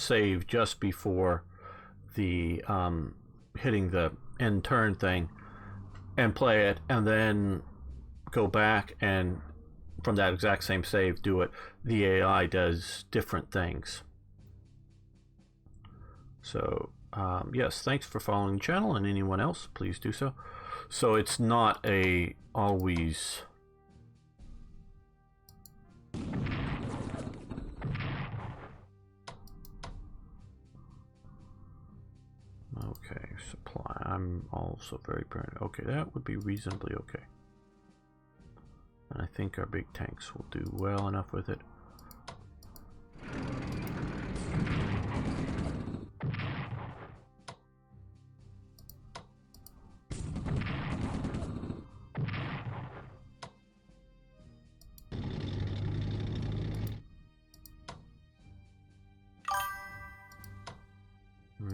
save just before the hitting the end turn thing and play it, and then go back and from that exact same save do it, the AI does different things. So yes, thanks for following the channel, and anyone else, please do so. So it's not a always okay, supply. I'm also very paranoid. Okay, that would be reasonably okay. And I think our big tanks will do well enough with it.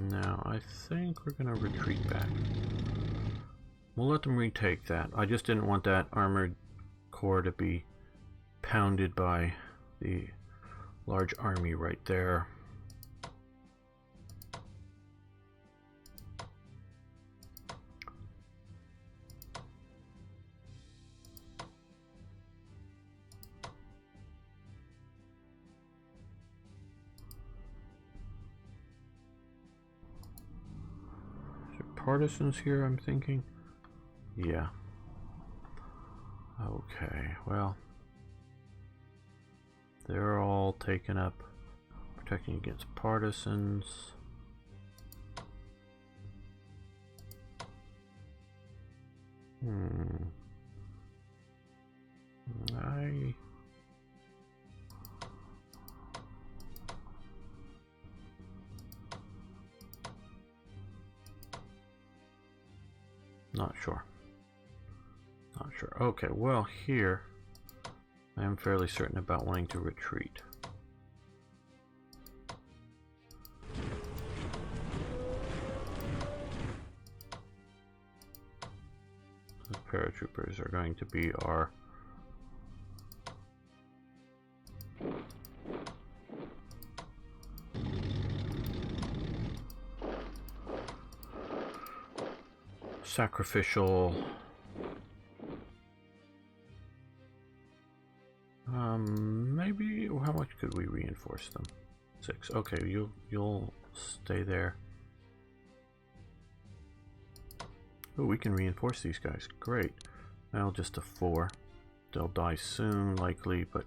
Now, I think we're going to retreat back. We'll let them retake that. I just didn't want that armored core to be pounded by the large army right there. Partisans here, I'm thinking. Yeah. Okay, well, they're all taken up protecting against partisans. Not sure. Not sure. Okay, well, here I am fairly certain about wanting to retreat. The paratroopers are going to be our sacrificial. Maybe how much could we reinforce them? 6. Okay, you'll stay there. Oh, we can reinforce these guys. Great. Now just a 4. They'll die soon, likely, but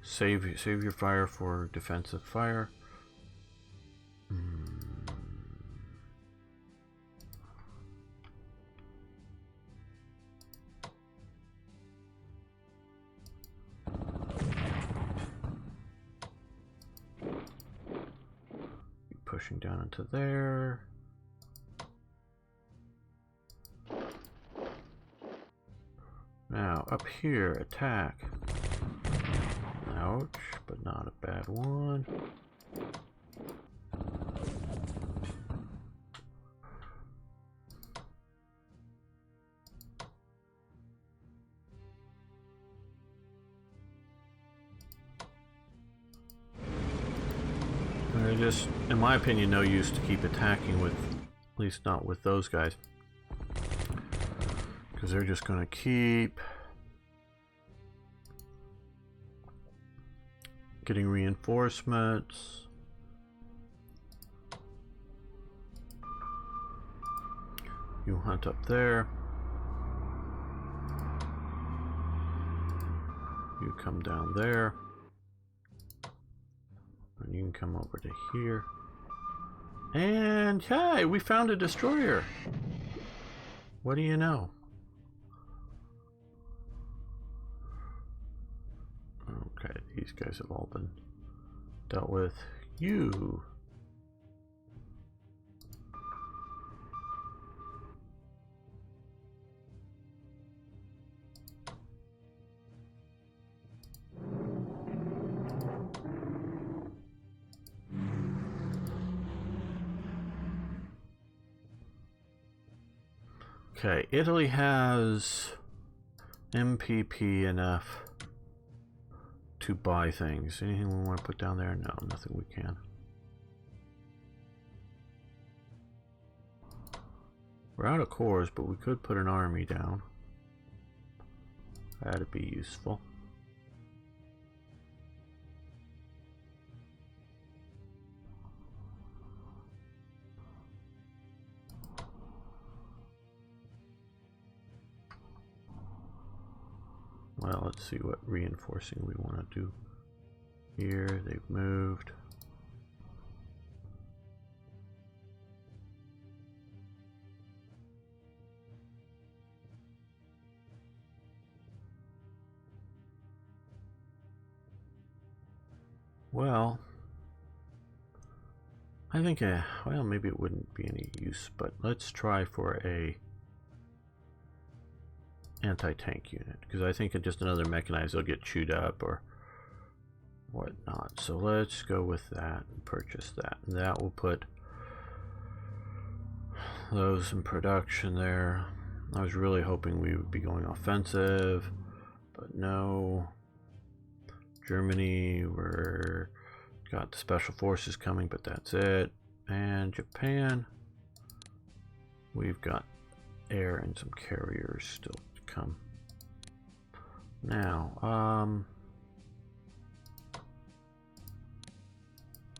save your fire for defensive fire. Pushing down into there. Now up here, attack. Ouch, but not a bad one. Just, in my opinion, no use to keep attacking with, at least not with those guys, because they're just going to keep getting reinforcements. You hunt up there. You come down there. And you can come over to here. And hey, we found a destroyer. What do you know? Okay, these guys have all been dealt with. You. Okay, Italy has MPP enough to buy things. Anything we want to put down there? No, nothing we can. We're out of cores, but we could put an army down. That'd be useful. Well, let's see what reinforcing we want to do here. They've moved. Well, I think, well, maybe it wouldn't be any use, but let's try for a anti-tank unit, because I think just another mechanized, they'll get chewed up or whatnot. So let's go with that and purchase that, and that will put those in production there. I was really hoping we would be going offensive, but no. Germany, we're got the special forces coming, but that's it. And Japan, we've got air and some carriers still to come. Now,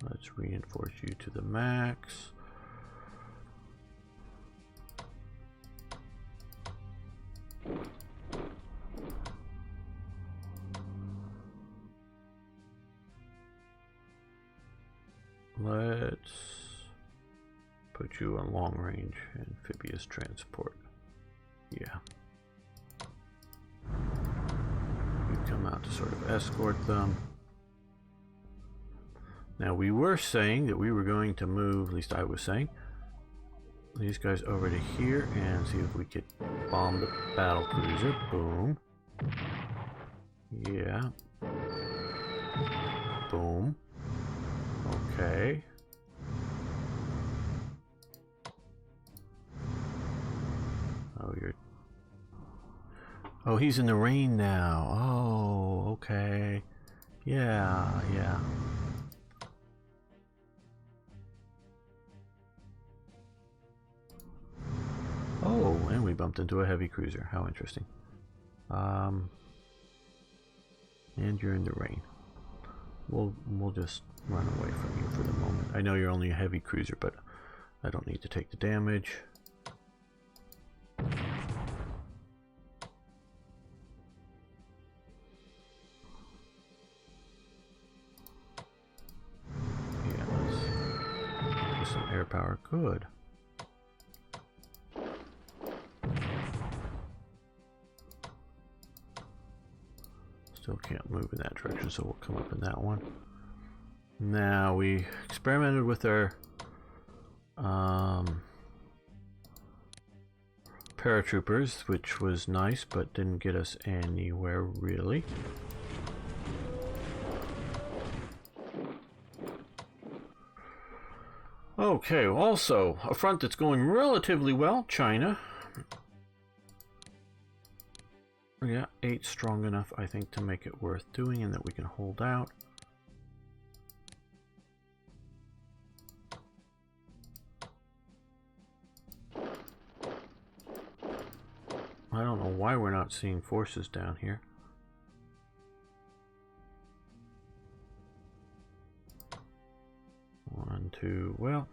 let's reinforce you to the max. Let's put you on long range amphibious transport. Yeah. You come out to sort of escort them. Now we were saying that we were going to move, at least I was saying, these guys over to here and see if we could bomb the battle cruiser. Boom. Yeah. Boom. Okay. Oh, he's in the rain now. Oh, okay. Yeah, yeah. Oh, and we bumped into a heavy cruiser. How interesting. And you're in the rain. We'll just run away from you for the moment. I know you're only a heavy cruiser, but I don't need to take the damage. Yeah, let's get some air power. Good. Still can't move in that direction, so we'll come up in that one. Now, we experimented with our paratroopers, which was nice, but didn't get us anywhere really. Okay, also, a front that's going relatively well, China. Yeah, 8 strong enough, I think, to make it worth doing and that we can hold out. I don't know why we're not seeing forces down here. One, two, well.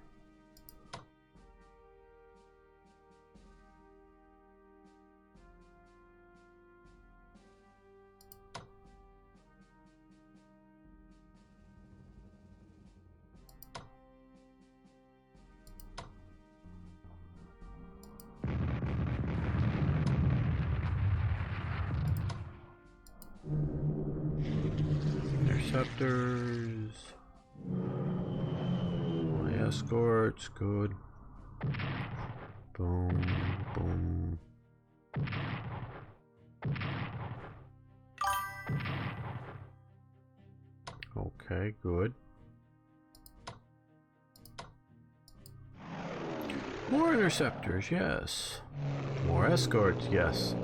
Interceptors. My escorts, good. Boom, boom. Okay, good. More interceptors, yes. More escorts, yes.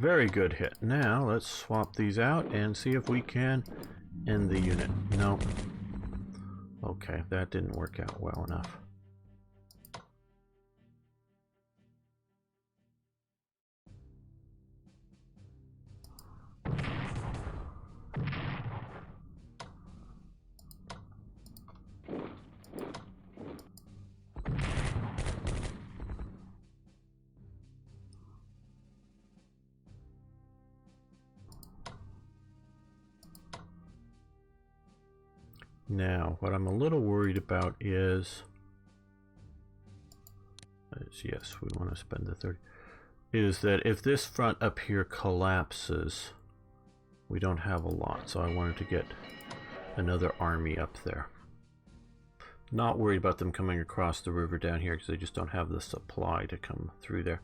Very good hit. Now let's swap these out and see if we can end the unit. Nope. Okay, that didn't work out well enough. Now, what I'm a little worried about is yes, we want to spend the 30, is that if this front up here collapses, we don't have a lot, so I wanted to get another army up there. Not worried about them coming across the river down here because they just don't have the supply to come through there.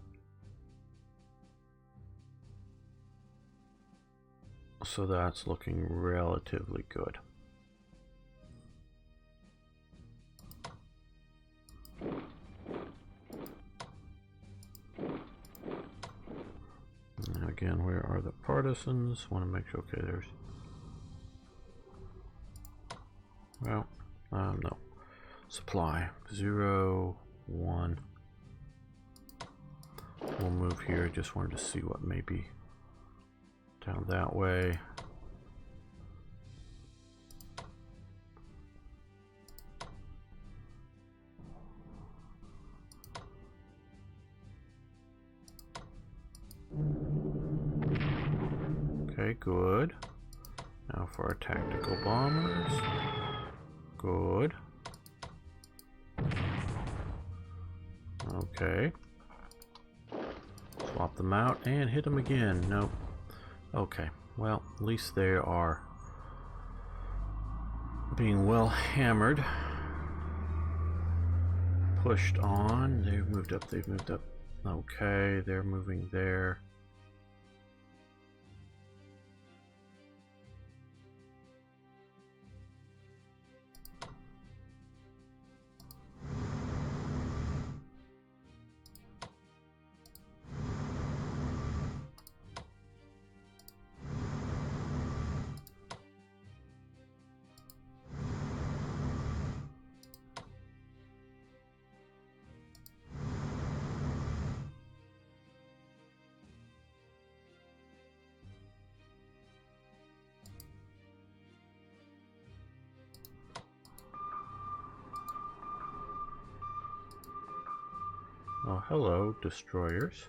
So that's looking relatively good. Now again, where are the partisans? Want to make sure, okay, there's, well, no. Supply, 0, 1. We'll move here, just wanted to see what may be down that way. Okay, good. Now for our tactical bombers. Good. Okay. Swap them out and hit them again. Nope. Okay. Well, at least they are being well hammered. Pushed on. They've moved up. They've moved up. Okay. They're moving there. Oh, hello, destroyers.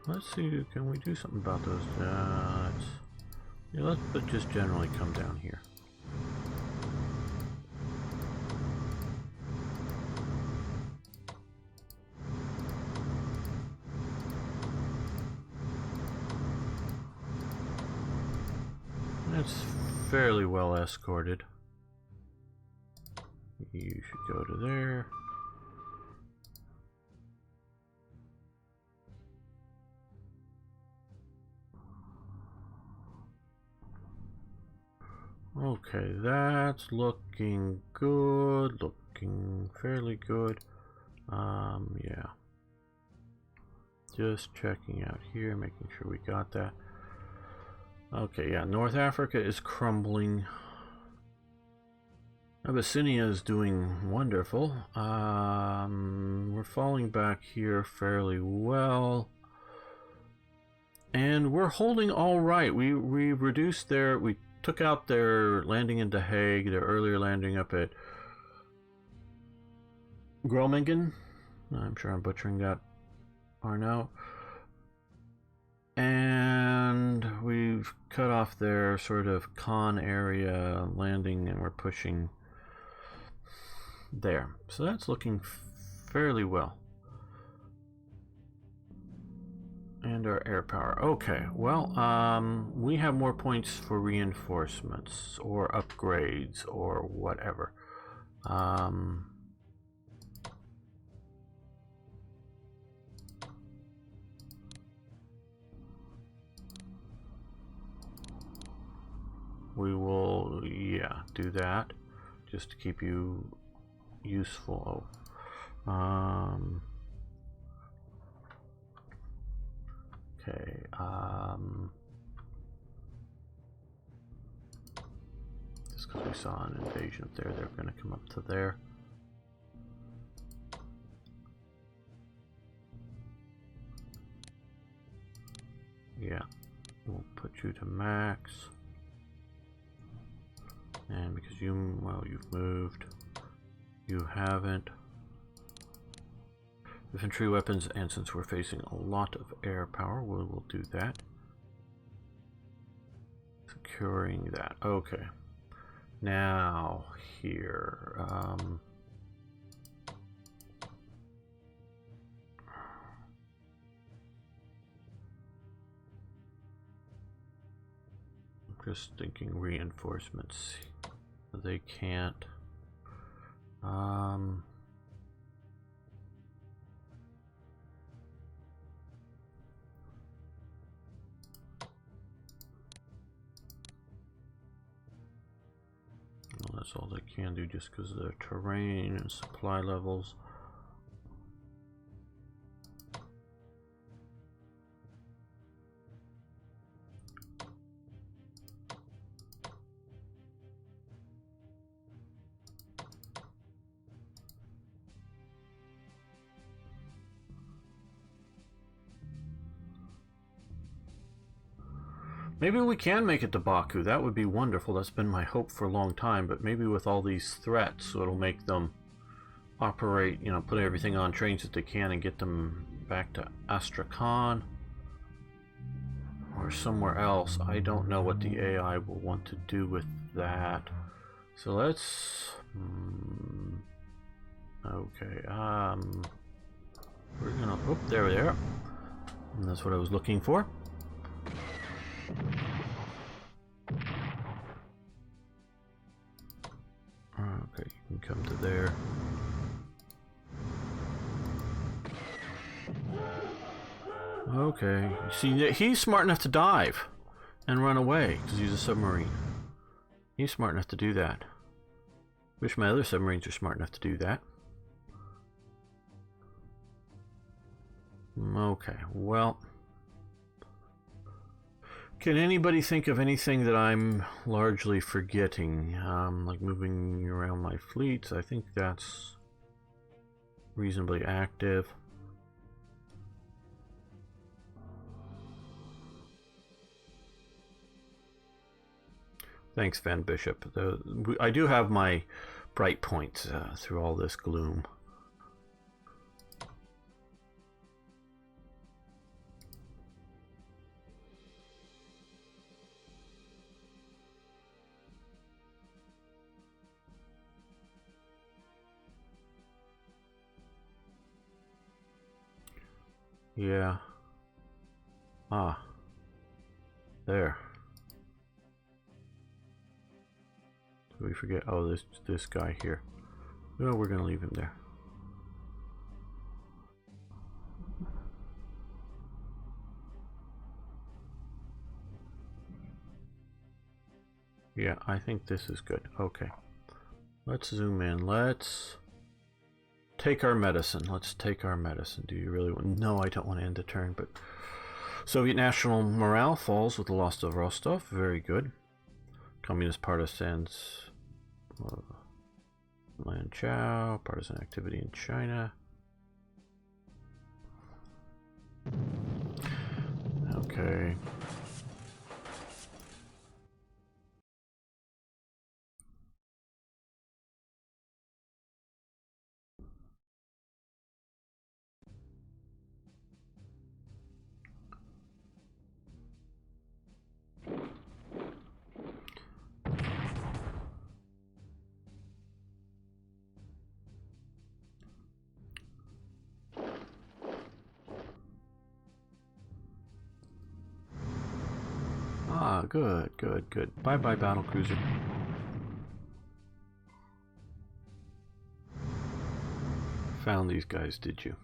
Let's see, can we do something about those? Yeah, let's just generally come down here. It's fairly well escorted. You should go to there. Okay, that's looking good, looking fairly good. Yeah. Just checking out here, making sure we got that. Okay, yeah, North Africa is crumbling. Abyssinia is doing wonderful. We're falling back here fairly well. And we're holding all right. We reduced their, we took out their landing into Hague, their earlier landing up at Groningen. I'm sure I'm butchering that, Arno. And we've cut off their sort of con area landing, and we're pushing there. So that's looking fairly well. And our air power. Okay, well, we have more points for reinforcements or upgrades or whatever. We will, yeah, do that just to keep you useful. Okay. Just because we saw an invasion up there, they're going to come up to there. Yeah, we'll put you to max. And because you, well, you've moved, you haven't. Infantry weapons, and since we're facing a lot of air power, we'll do that. Securing that. Okay. Now, here. Just thinking reinforcements. They can't. Well, that's all they can do just because of their terrain and supply levels. Maybe we can make it to Baku. That would be wonderful. That's been my hope for a long time. But maybe with all these threats, it'll make them operate, you know, put everything on trains that they can and get them back to Astrakhan or somewhere else. I don't know what the AI will want to do with that. So let's... okay, we're gonna... Oh, there we are. And that's what I was looking for. Okay, you can come to there. Okay, see, he's smart enough to dive and run away because he's a submarine. He's smart enough to do that. Wish my other submarines are smart enough to do that. Okay, well... Can anybody think of anything that I'm largely forgetting? Like moving around my fleets, I think that's reasonably active. Thanks, Van Bishop. I do have my bright points through all this gloom. Yeah. Ah. There. Did we forget? Oh, this guy here. No, we're gonna leave him there. Yeah, I think this is good. Okay. Let's zoom in. Let's take our medicine. Let's take our medicine. Do you really want... No, I don't want to end the turn, but... Soviet national morale falls with the loss of Rostov. Very good. Communist partisans... Lanchao. Partisan activity in China. Okay. Ah, good, good, good. Bye-bye, battlecruiser. Found these guys, did you?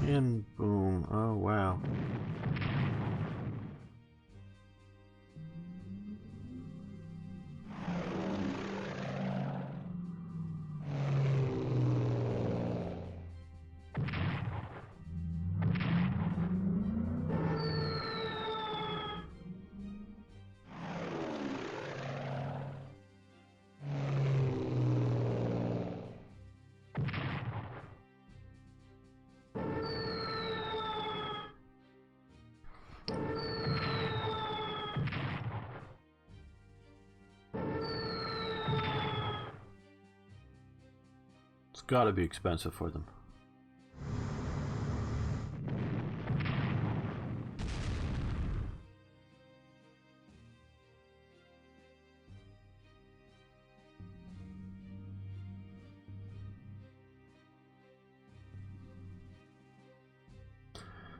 And boom. Oh, wow. It's got to be expensive for them.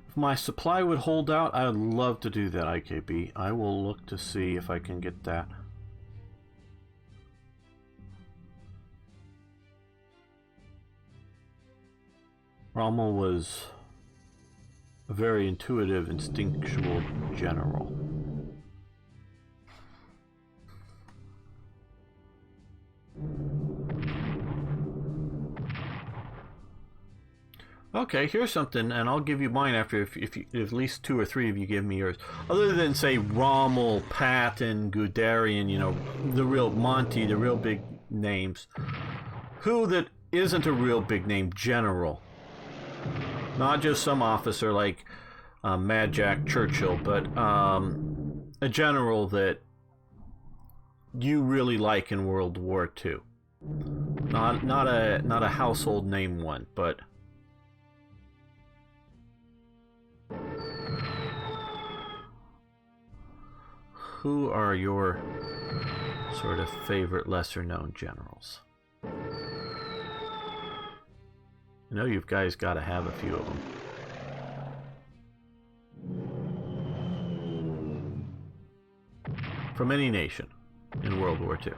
If my supply would hold out, I would love to do that, IKB. I will look to see if I can get that. Rommel was a very intuitive, instinctual general. Okay, here's something, and I'll give you mine after if at least 2 or 3 of you give me yours. Other than, say, Rommel, Patton, Guderian, you know, the real Monty, the real big names. Who that isn't a real big name general? Not just some officer like Mad Jack Churchill, but a general that you really like in World War II. Not a household name one, but who are your sort of favorite lesser-known generals? I know you guys got to have a few of them. From any nation in World War II.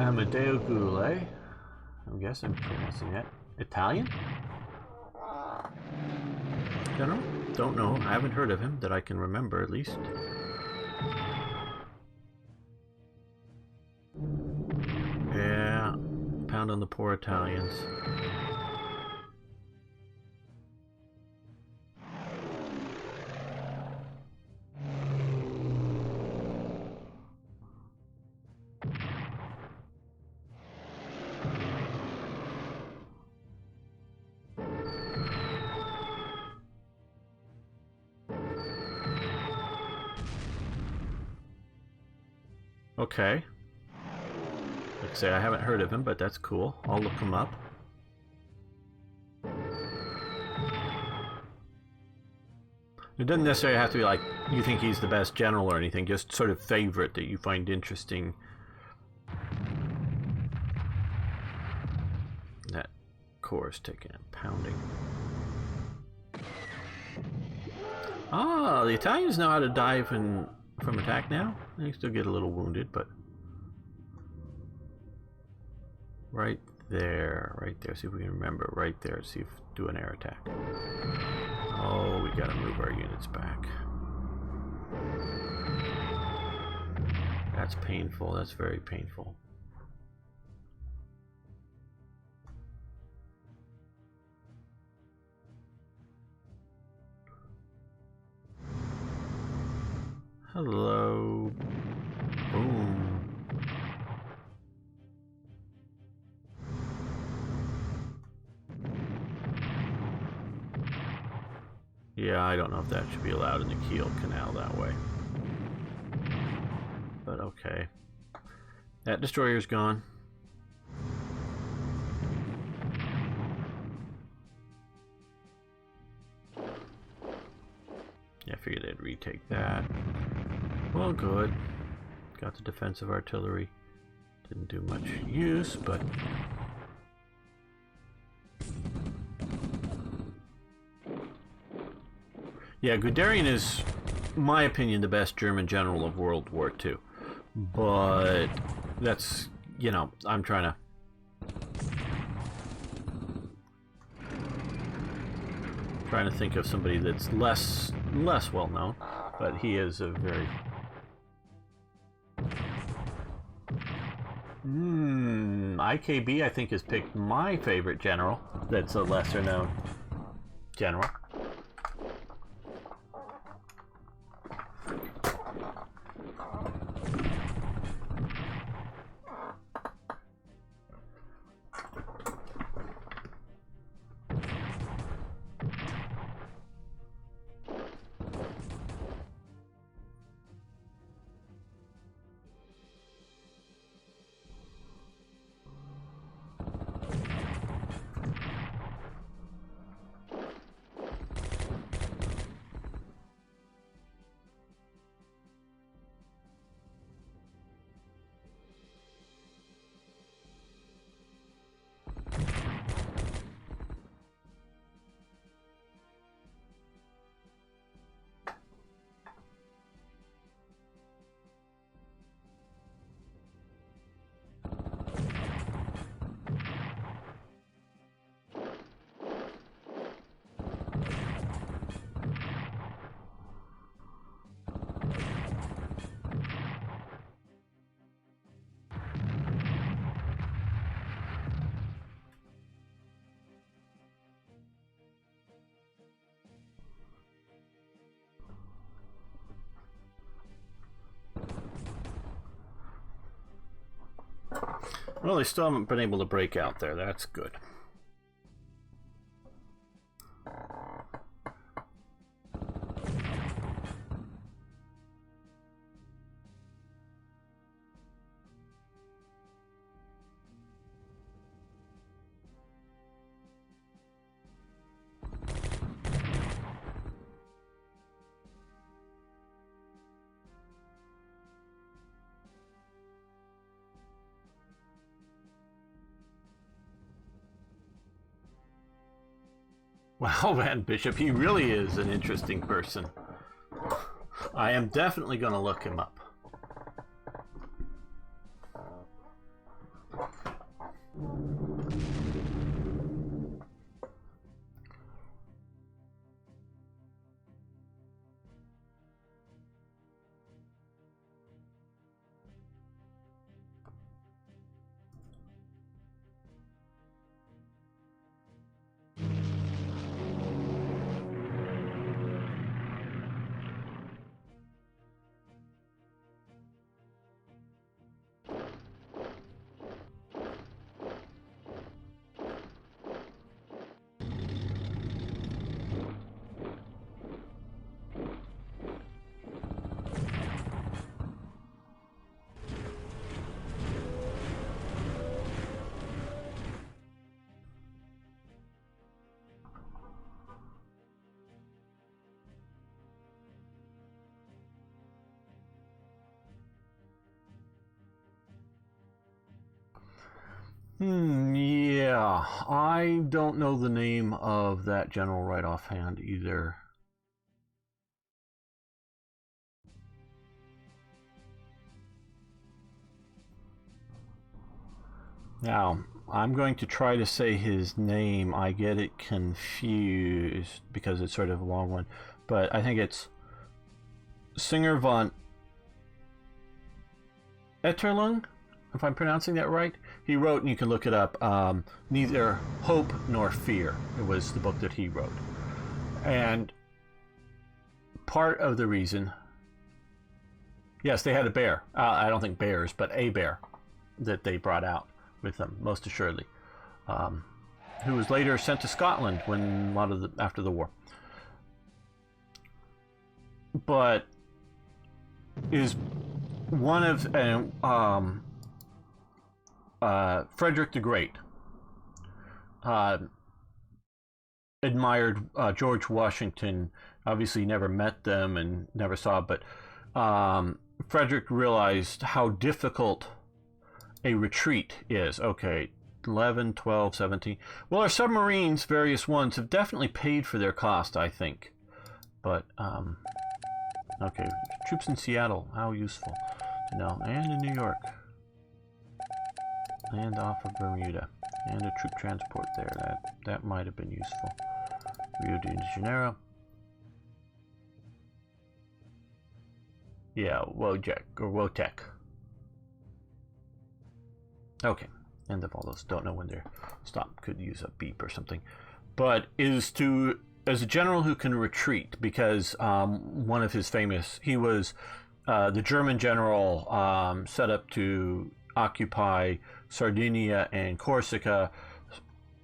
Amedeo Goulet. I guess I'm pronouncing that. Italian? General? Don't know. I haven't heard of him that I can remember, at least. Yeah. Pound on the poor Italians. Okay. Like I say, I haven't heard of him, but that's cool. I'll look him up. It doesn't necessarily have to be like you think he's the best general or anything, just sort of favorite that you find interesting. That core is ticking and pounding. Ah, the Italians know how to dive from attack now. They still get a little wounded, but right there. See if we can remember. Right there. See if do an air attack. Oh, we gotta move our units back. That's painful. That's very painful. Hello. Boom. Yeah, I don't know if that should be allowed in the Kiel Canal that way. But okay. That destroyer's gone. Yeah, I figured they'd retake that. Well, good. Got the defensive artillery Didn't do much use, but... Yeah, Guderian is, in my opinion, the best German general of World War II. But that's, you know, I'm trying to think of somebody that's less well known, but he is a very... IKB, I think, has picked my favorite general that's a lesser known general. Well, they still haven't been able to break out there. That's good. Wow, Van Bishop, he really is an interesting person. I am definitely going to look him up. Yeah, I don't know the name of that general right offhand either. Now, I'm going to try to say his name. I get it confused because it's sort of a long one, but I think it's Singer von Etterlung, if I'm pronouncing that right. He wrote, and you can look it up, Neither Hope Nor Fear. It was the book that he wrote. And part of the reason, yes, they had a bear. I don't think bears, but a bear that they brought out with them, most assuredly, who was later sent to Scotland when after the war. But is one of Frederick the Great admired George Washington. Obviously never met them and never saw, but Frederick realized how difficult a retreat is. Okay, 11, 12, 17. Well, our submarines, various ones, have definitely paid for their cost, I think. But, okay, troops in Seattle, how useful to know. And in New York. And off of Bermuda. And a troop transport there. That might have been useful. Rio de Janeiro. Yeah, Wojek, or Wotek. Okay, end of all those. Don't know when they're stopped. Could use a beep or something. But is to, as a general who can retreat, because one of his famous, he was the German general set up to occupy Sardinia and Corsica,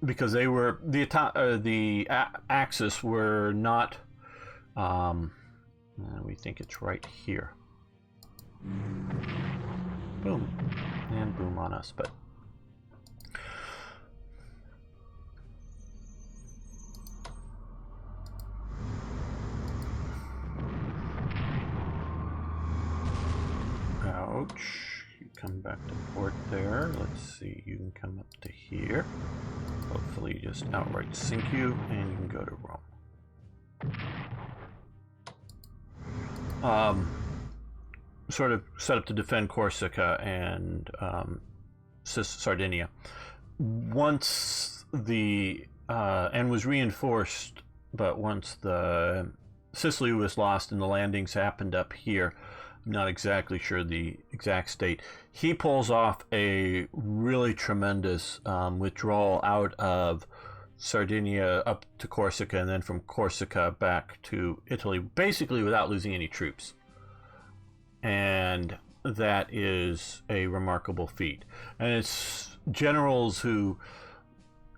because they were the Axis were not. We think it's right here. Boom, and boom on us, but. Ouch. You come back to port there. Let's see, you can come up to here. Hopefully just outright sink you, and you can go to Rome. Sort of set up to defend Corsica and Sardinia. Once the and was reinforced, but once the Sicily was lost and the landings happened up here, I'm not exactly sure the exact state. He pulls off a really tremendous withdrawal out of Sardinia up to Corsica, and then from Corsica back to Italy, basically without losing any troops. And that is a remarkable feat. And it's generals who,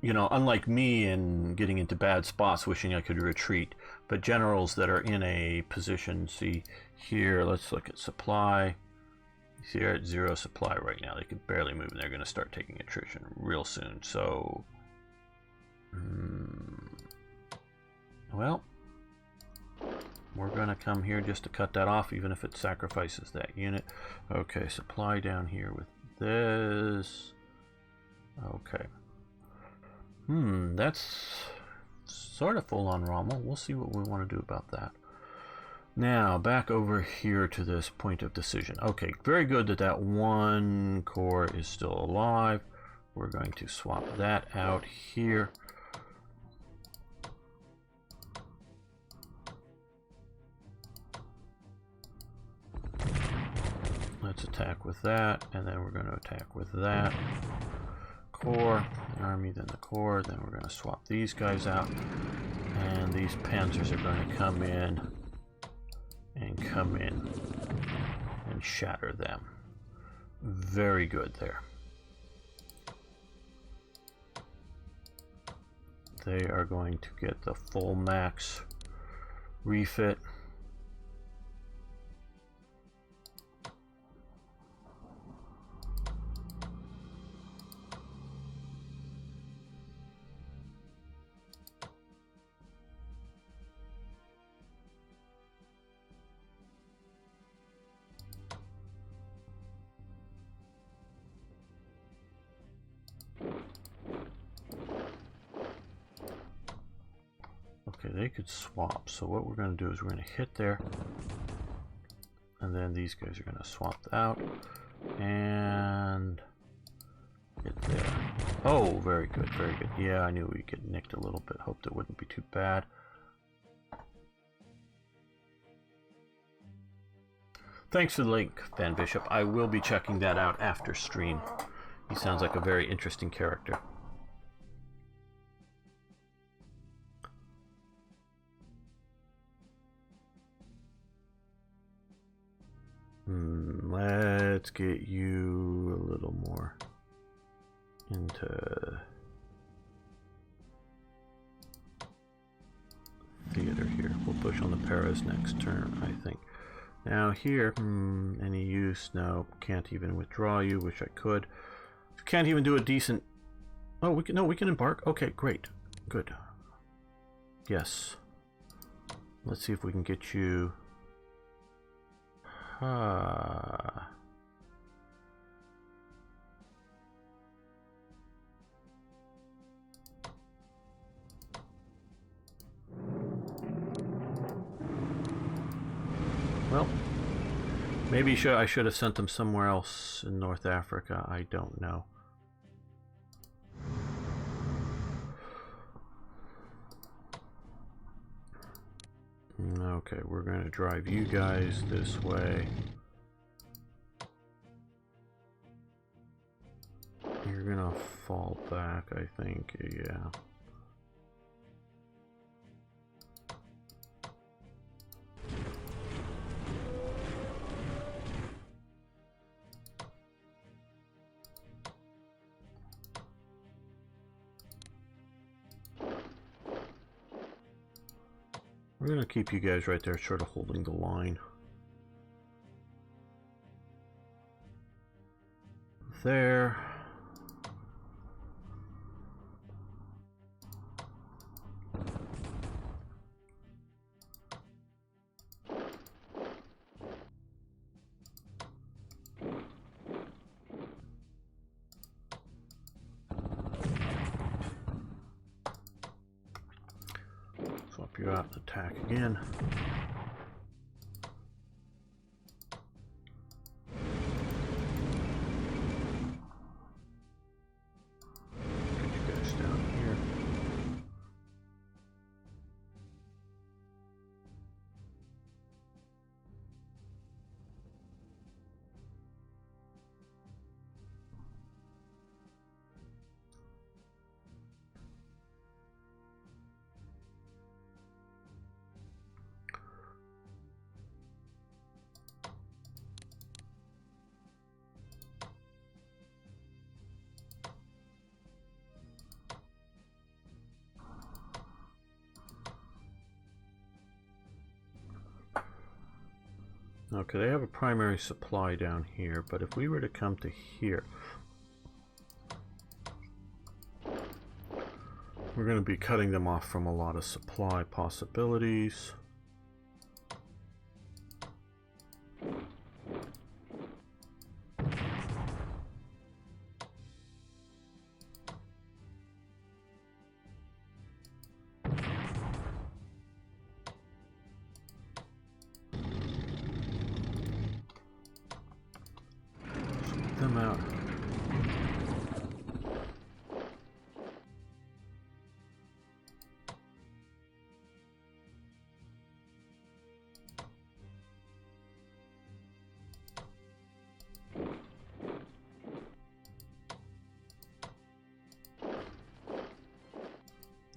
you know, unlike me in getting into bad spots wishing I could retreat, but generals that are in a position, see here, let's look at supply. See, they're at 0 supply right now. They could barely move, and they're going to start taking attrition real soon. So, well, we're going to come here just to cut that off, even if it sacrifices that unit. Okay, supply down here with this. Okay. That's sort of full on Rommel. We'll see what we want to do about that. Now, back over here to this point of decision. Okay, very good that that one corps is still alive. We're going to swap that out here. Let's attack with that, and then we're going to attack with that. Corps, the army, then the corps, then we're going to swap these guys out, and these panzers are going to come in and shatter them. Very good there. They are going to get the full max refit. Okay, they could swap. So what we're going to do is we're going to hit there, and then these guys are going to swap out and hit there. Oh, very good, very good. Yeah, I knew we'd get nicked a little bit. Hoped it wouldn't be too bad. Thanks for the link, Van Bishop. I will be checking that out after stream. He sounds like a very interesting character. Let's get you a little more into theater here. We'll push on the Paris next turn, I think. Now here, any use? No, can't even withdraw you. Wish I could. Can't even do a decent. Oh, we can. No, we can embark. Okay, great, good. Yes. Let's see if we can get you. Maybe I should have sent them somewhere else in North Africa. I don't know. Okay, we're going to drive you guys this way. You're going to fall back, I think. Yeah. We're going to keep you guys right there, sort of holding the line. There. Swap you out and attack again. Okay, they have a primary supply down here, but if we were to come to here, we're going to be cutting them off from a lot of supply possibilities. Them out.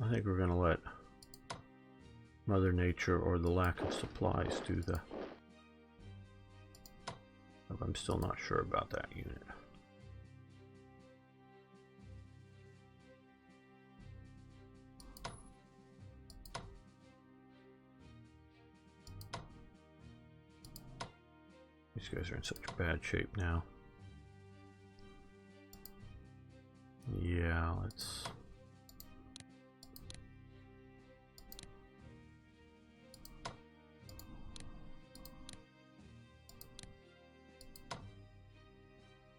I think we're going to let Mother Nature or the lack of supplies do the... I'm still not sure about that unit. These guys are in such bad shape now. Yeah, let's...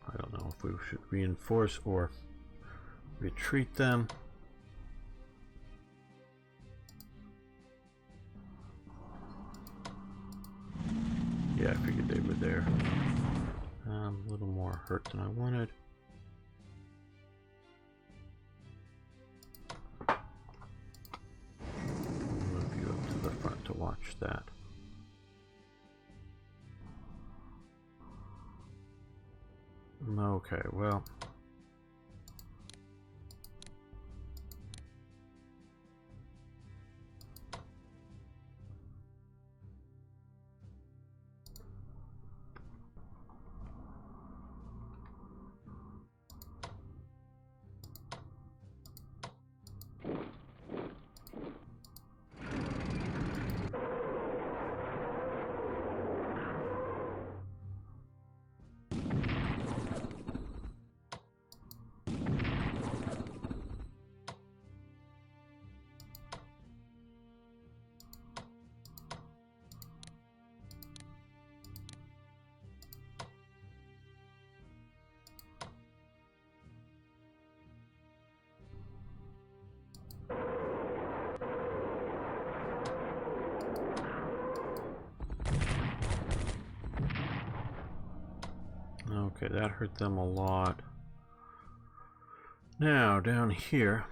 I don't know if we should reinforce or retreat them. Yeah, I figured they were there. A little more hurt than I wanted. Move you up to the front to watch that. Okay, well... Okay, that hurt them a lot. Now, down here.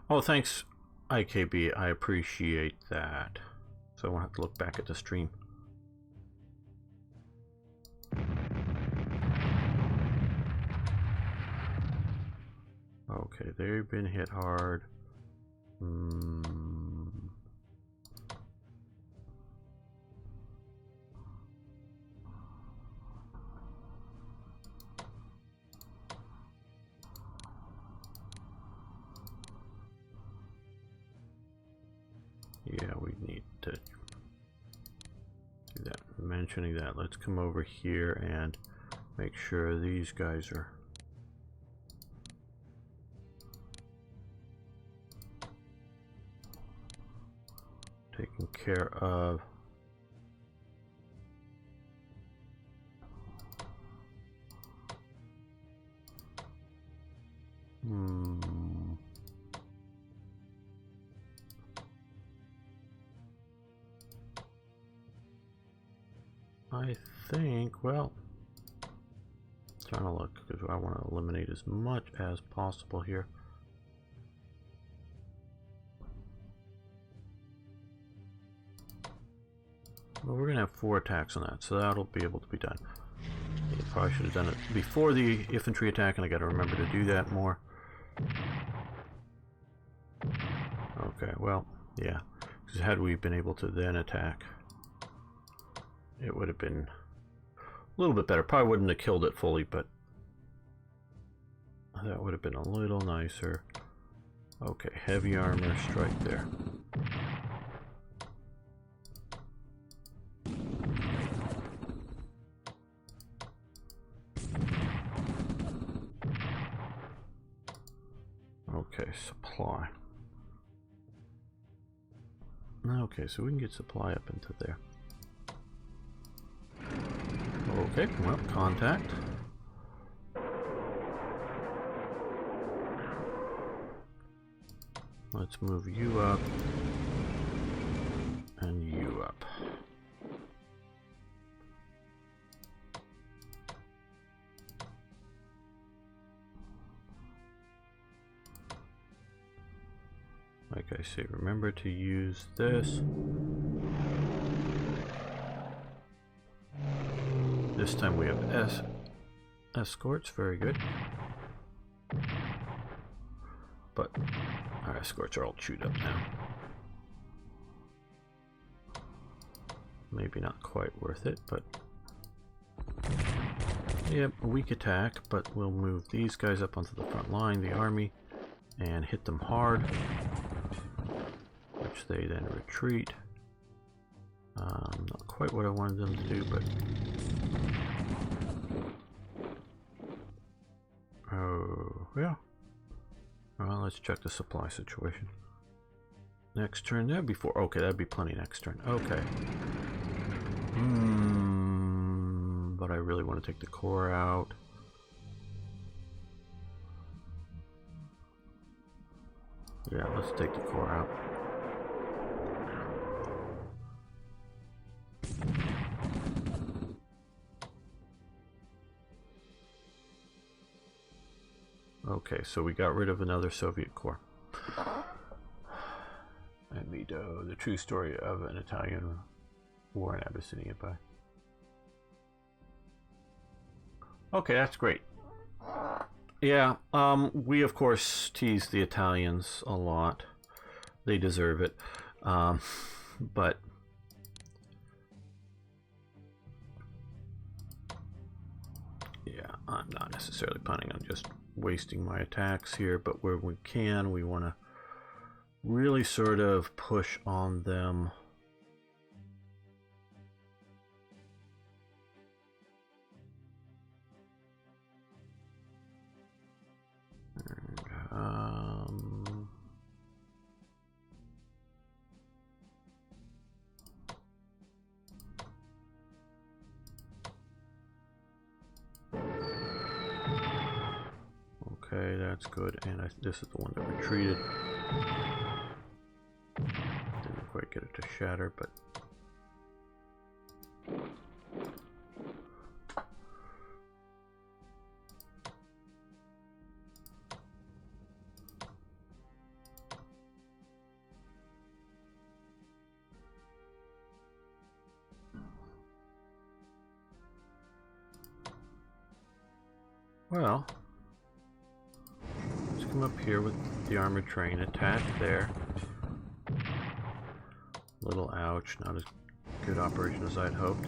Oh, thanks, IKB. I appreciate that. So I won't have to look back at the stream. Okay, they've been hit hard. Yeah, we need to do that. Mentioning that, let's come over here and make sure these guys are taken care of. I think, well, trying to look because I want to eliminate as much as possible here. Well, we're going to have 4 attacks on that, so that'll be able to be done. I probably should have done it before the infantry attack, and I got to remember to do that more. Okay, well, yeah, because had we been able to then attack, it would have been a little bit better. Probably wouldn't have killed it fully, but that would have been a little nicer. Okay, heavy armor strike there. Okay, supply. Okay, so we can get supply up into there. Okay, well, contact. Let's move you up and you up. Like I say, remember to use this. This time we have escorts, very good. But our escorts are all chewed up now. Maybe not quite worth it, but yep, a weak attack, but we'll move these guys up onto the front line, the army, and hit them hard, which they then retreat. Not quite what I wanted them to do, but oh yeah. Well, let's check the supply situation. Next turn, that'd be 4. Okay, that'd be plenty next turn. Okay. But I really want to take the core out. Yeah, let's take the core out. Okay, so we got rid of another Soviet corps. Amido, the true story of an Italian war in Abyssinia by. Okay, that's great. Yeah, we of course tease the Italians a lot. They deserve it. But yeah, I'm not necessarily planning on just wasting my attacks here, but where we can, we want to really sort of push on them. Okay, that's good, and this is the one that retreated. Didn't quite get it to shatter, but Well, let's come up here with the armored train, attack there. Little ouch, not as good operation as I'd hoped.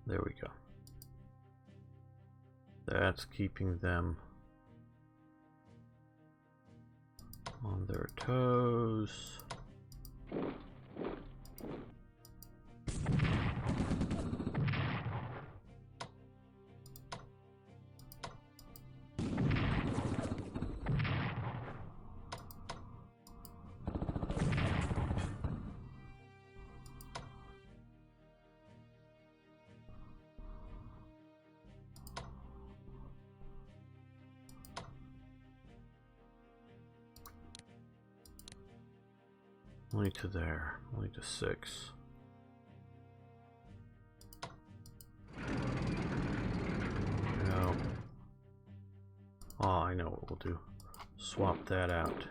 There we go. That's keeping them on their toes. Only to there, only to 6. No. Oh, I know what we'll do. Swap that out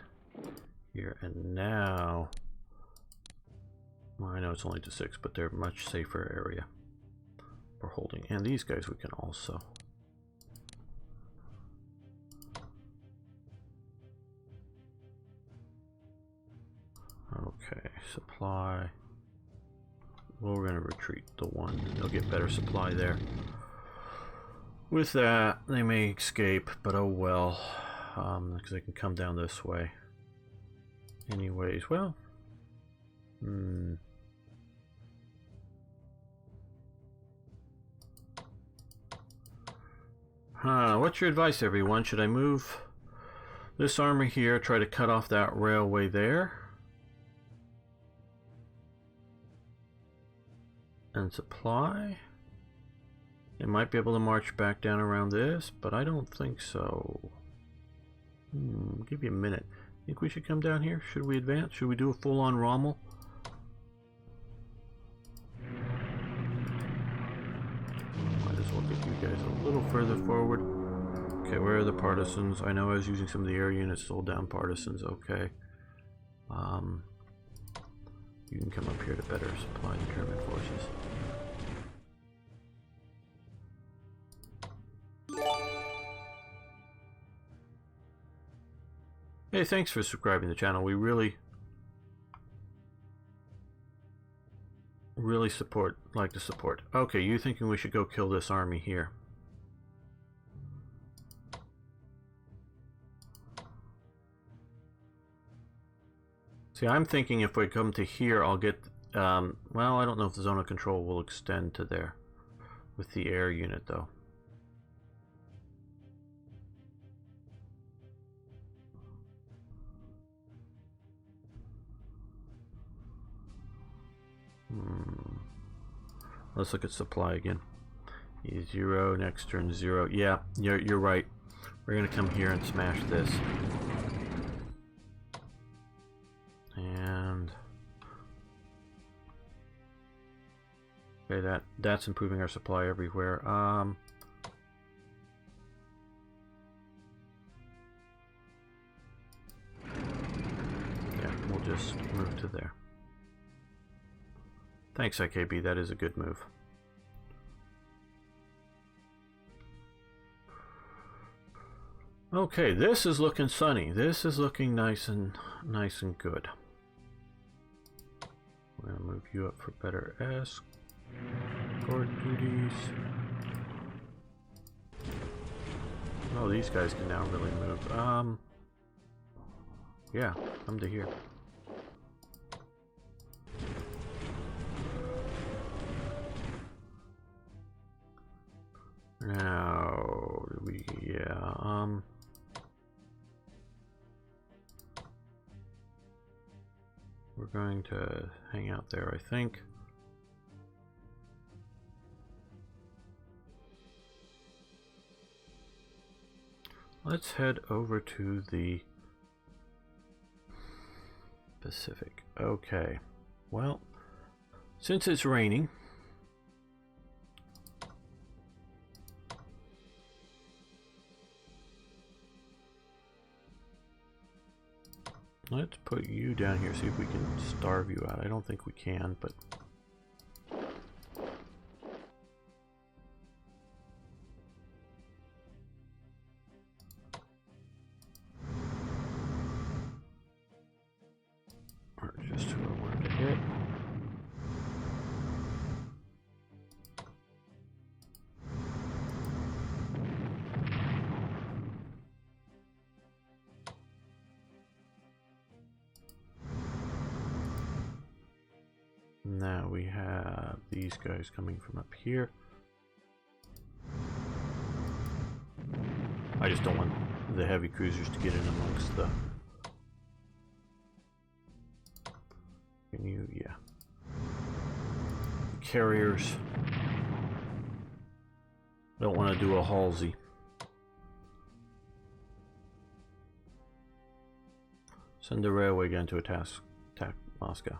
here, and now, well, I know it's only to 6, but they're a much safer area for holding. And these guys we can also. Okay, supply. Well, we're going to retreat the 1. They'll get better supply there. With that, they may escape, but oh well. Because they can come down this way. Anyways, well. What's your advice, everyone? Should I move this army here, try to cut off that railway there? And supply? They might be able to march back down around this, but I don't think so. Give you a minute. Think we should come down here? Should we advance? Should we do a full-on Rommel? Might as well get you guys a little further forward. Okay, where are the partisans? I know I was using some of the air units to hold down partisans. Okay. You can come up here to better supply the German forces. Hey, thanks for subscribing to the channel. We really like the support. Okay, you thinking we should go kill this army here? See, I'm thinking if we come to here, I'll get, well, I don't know if the zone of control will extend to there with the air unit, though. Let's look at supply again. E0, next turn 0. Yeah, you're right. We're going to come here and smash this. And okay, that's improving our supply everywhere. Yeah, we'll just move to there. Thanks, IKB. That is a good move. Okay, this is looking sunny. This is looking nice and good. We're gonna move you up for better escort duties. Oh, these guys can now really move. Yeah, come to here. Now, we're going to hang out there, I think. Let's head over to the Pacific. Okay, well, since it's raining, let's put you down here, see if we can starve you out. I don't think we can, but Now we have these guys coming from up here. I just don't want the heavy cruisers to get in amongst the... Can you... yeah. Carriers. Don't want to do a Halsey. Send the railway gun to attack Moscow.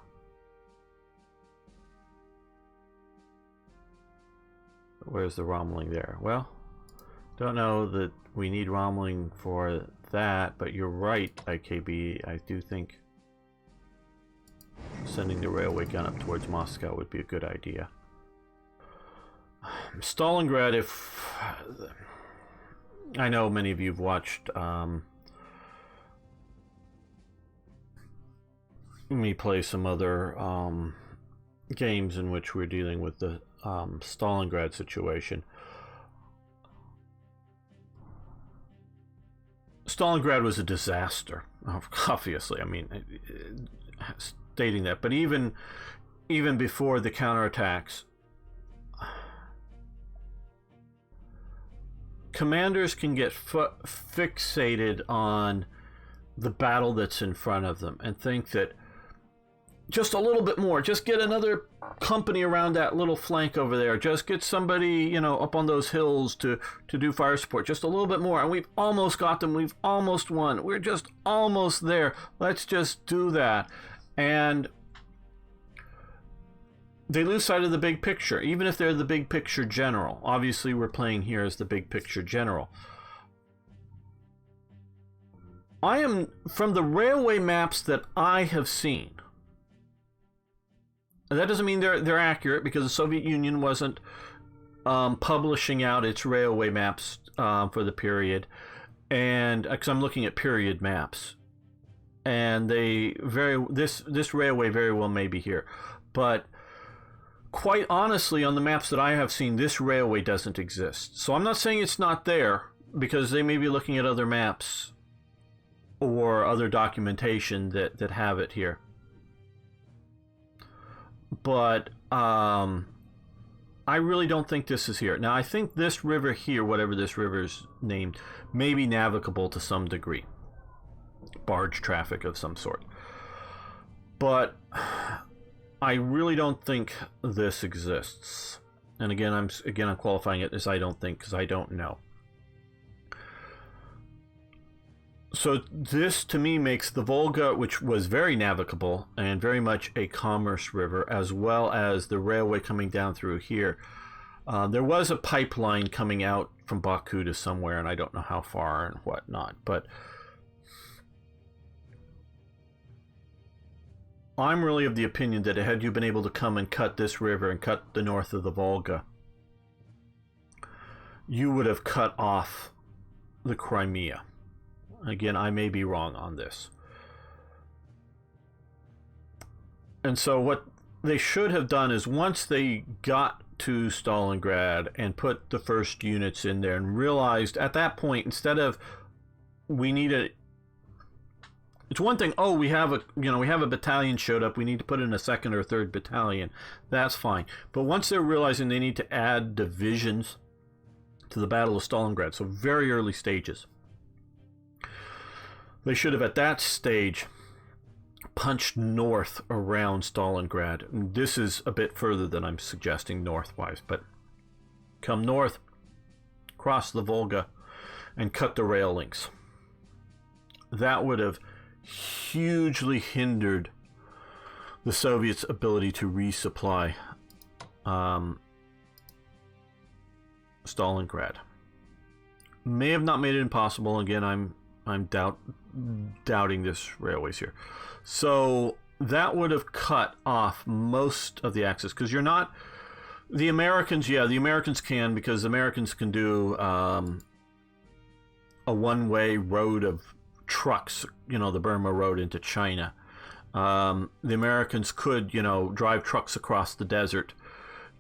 Where's the Rommling there? Well, don't know that we need Rommling for that, but you're right, IKB. I do think sending the railway gun up towards Moscow would be a good idea. Stalingrad, if... I know many of you have watched me play some other games in which we're dealing with the Stalingrad situation. Stalingrad was a disaster, obviously. I mean, stating that, but even before the counterattacks, commanders can get fixated on the battle that's in front of them and think that just a little bit more, just get another company around that little flank over there, just get somebody, you know, up on those hills to do fire support, just a little bit more, and we've almost got them, we've almost won, we're just almost there, let's just do that. And they lose sight of the big picture, even if they're the big picture general. Obviously we're playing here as the big picture general. I am, from the railway maps that I have seen, that doesn't mean they're accurate, because the Soviet Union wasn't publishing out its railway maps for the period, and because I'm looking at period maps, and this railway very well may be here, but quite honestly, on the maps that I have seen, this railway doesn't exist. So I'm not saying it's not there, because they may be looking at other maps or other documentation that have it here. But I really don't think this is here. Now, I think this river here, whatever this river's named, may be navigable to some degree. Barge traffic of some sort. But I really don't think this exists. And again, I'm qualifying it as I don't think, because I don't know. So this, to me, makes the Volga, which was very navigable and very much a commerce river, as well as the railway coming down through here. There was a pipeline coming out from Baku to somewhere, and I don't know how far and whatnot. But I'm really of the opinion that had you been able to come and cut this river and cut the north of the Volga, you would have cut off the Crimea. Again, I may be wrong on this. And so what they should have done is, once they got to Stalingrad and put the first units in there and realized at that point, instead of it's one thing, oh, we have a battalion showed up, we need to put in a second or third battalion. That's fine. But once they're realizing they need to add divisions to the Battle of Stalingrad, so very early stages, they should have, at that stage, punched north around Stalingrad. This is a bit further than I'm suggesting northwise, but come north, cross the Volga, and cut the rail links. That would have hugely hindered the Soviets' ability to resupply Stalingrad. May have not made it impossible. Again, I'm doubting this railways here. So that would have cut off most of the access, because you're not the Americans. Yeah, the Americans can, because the Americans can do a one-way road of trucks, the Burma Road into China. The Americans could, drive trucks across the desert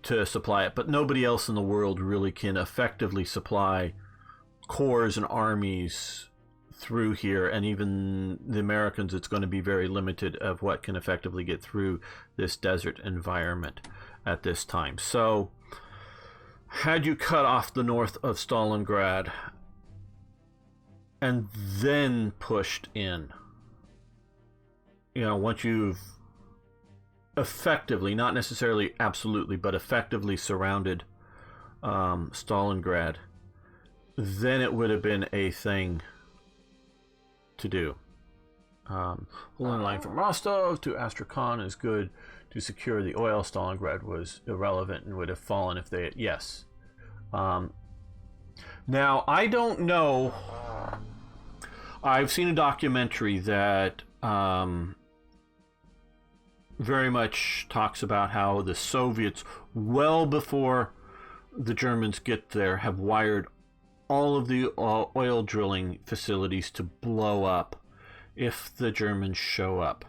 to supply it, but nobody else in the world really can effectively supply corps and armies through here, and even the Americans, it's going to be very limited of what can effectively get through this desert environment at this time. So had you cut off the north of Stalingrad and then pushed in, once you've effectively, not necessarily absolutely, but effectively surrounded Stalingrad, then it would have been a thing to do. Holding line from Rostov to Astrakhan is good. To secure the oil, Stalingrad was irrelevant and would have fallen if they... Yes. Now, I don't know. I've seen a documentary that very much talks about how the Soviets, well before the Germans get there, have wired all of the oil drilling facilities to blow up if the Germans show up.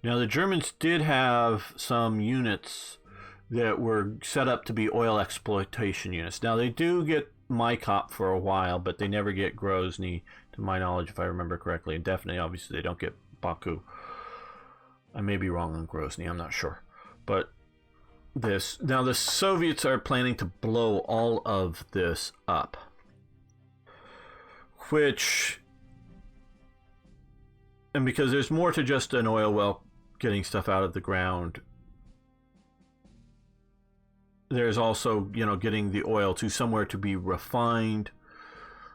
Now, the Germans did have some units that were set up to be oil exploitation units. Now, they do get Maikop for a while, but they never get Grozny, to my knowledge, if I remember correctly. And definitely, obviously, they don't get Baku. I may be wrong on Grozny, I'm not sure. But now the Soviets are planning to blow all of this up. And because there's more to just an oil well getting stuff out of the ground, there's also, getting the oil to somewhere to be refined.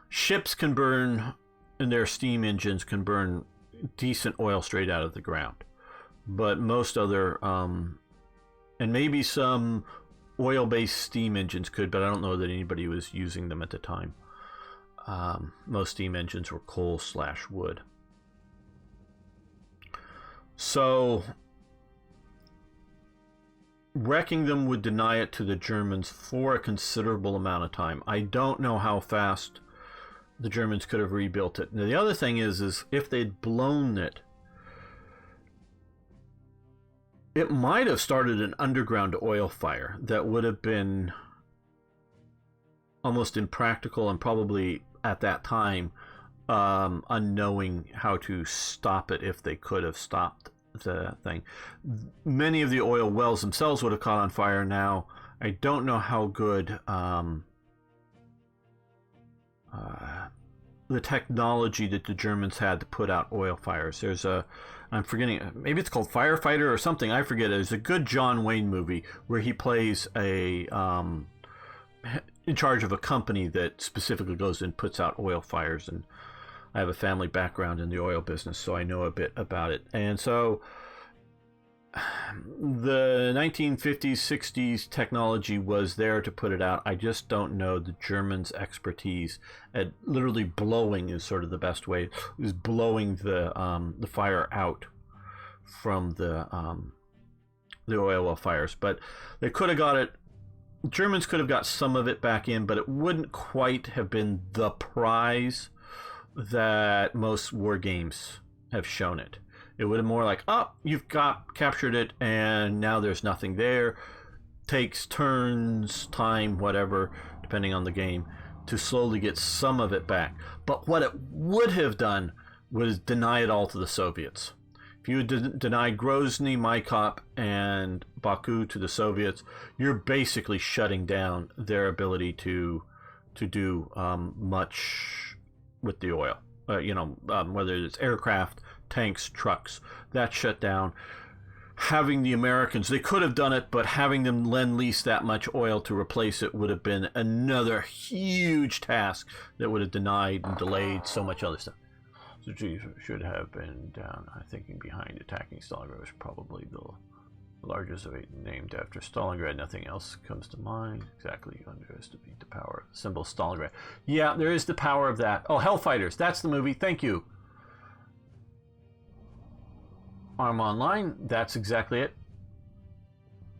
Ships can burn, and their steam engines can burn decent oil straight out of the ground. But most other, and maybe some oil-based steam engines could, but I don't know that anybody was using them at the time. Most steam engines were coal/wood. So wrecking them would deny it to the Germans for a considerable amount of time. I don't know how fast the Germans could have rebuilt it. Now, the other thing is if they'd blown it, it might have started an underground oil fire that would have been almost impractical and probably at that time unknowing how to stop it if they could have stopped the thing. Many of the oil wells themselves would have caught on fire now. I don't know how good the technology that the Germans had to put out oil fires. There's I'm forgetting, maybe it's called Firefighter or something, I forget. There's a good John Wayne movie where he plays in charge of a company that specifically goes and puts out oil fires, and I have a family background in the oil business, so I know a bit about it. And so the 1950s, 60s technology was there to put it out. I just don't know the Germans' expertise at literally blowing is sort of the best way. It was blowing the fire out from the oil well fires. But they could have got it. Germans could have got some of it back in, but it wouldn't quite have been the prize that most war games have shown it. It would have more like, you've captured it, and now there's nothing there. Takes turns, time, whatever, depending on the game, to slowly get some of it back. But what it would have done was deny it all to the Soviets. If you denied Grozny, Maikop, and Baku to the Soviets, you're basically shutting down their ability to do much with the oil. Whether it's aircraft, tanks, trucks, that shut down. Having the Americans, they could have done it, but having them lend lease that much oil to replace it would have been another huge task that would have denied and delayed so much other stuff. So should have been down. Thinking behind attacking Stalingrad was probably the largest of eight named after Stalingrad. Nothing else comes to mind. Exactly, you underestimate the power of the symbol Stalingrad. Yeah, there is the power of that. Oh, Hellfighters. That's the movie. Thank you. Arm Online. That's exactly it.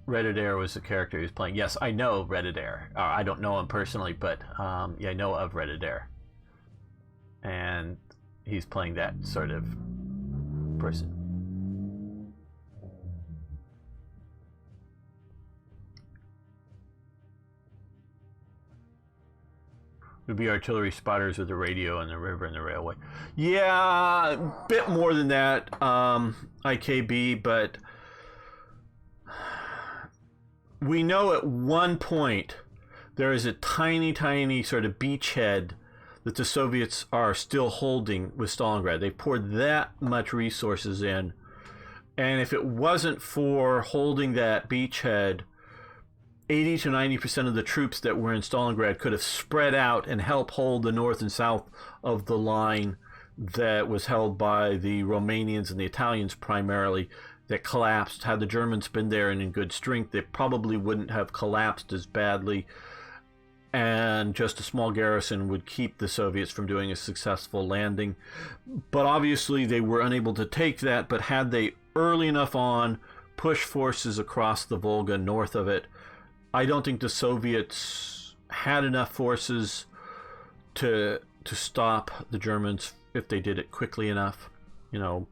Red Adair was the character he was playing. Yes, I know Red Adair. I don't know him personally, but yeah, I know of Red Adair. And he's playing that sort of person. Would be artillery spotters with the radio and the river and the railway. Yeah, a bit more than that, IKB, but we know at one point there is a tiny, tiny sort of beachhead that the Soviets are still holding with Stalingrad. They poured that much resources in. And if it wasn't for holding that beachhead, 80 to 90% of the troops that were in Stalingrad could have spread out and helped hold the north and south of the line that was held by the Romanians and the Italians primarily, that collapsed. Had the Germans been there and in good strength, they probably wouldn't have collapsed as badly, and just a small garrison would keep the Soviets from doing a successful landing. But obviously they were unable to take that, but had they early enough on pushed forces across the Volga north of it, I don't think the Soviets had enough forces to stop the Germans if they did it quickly enough. You know,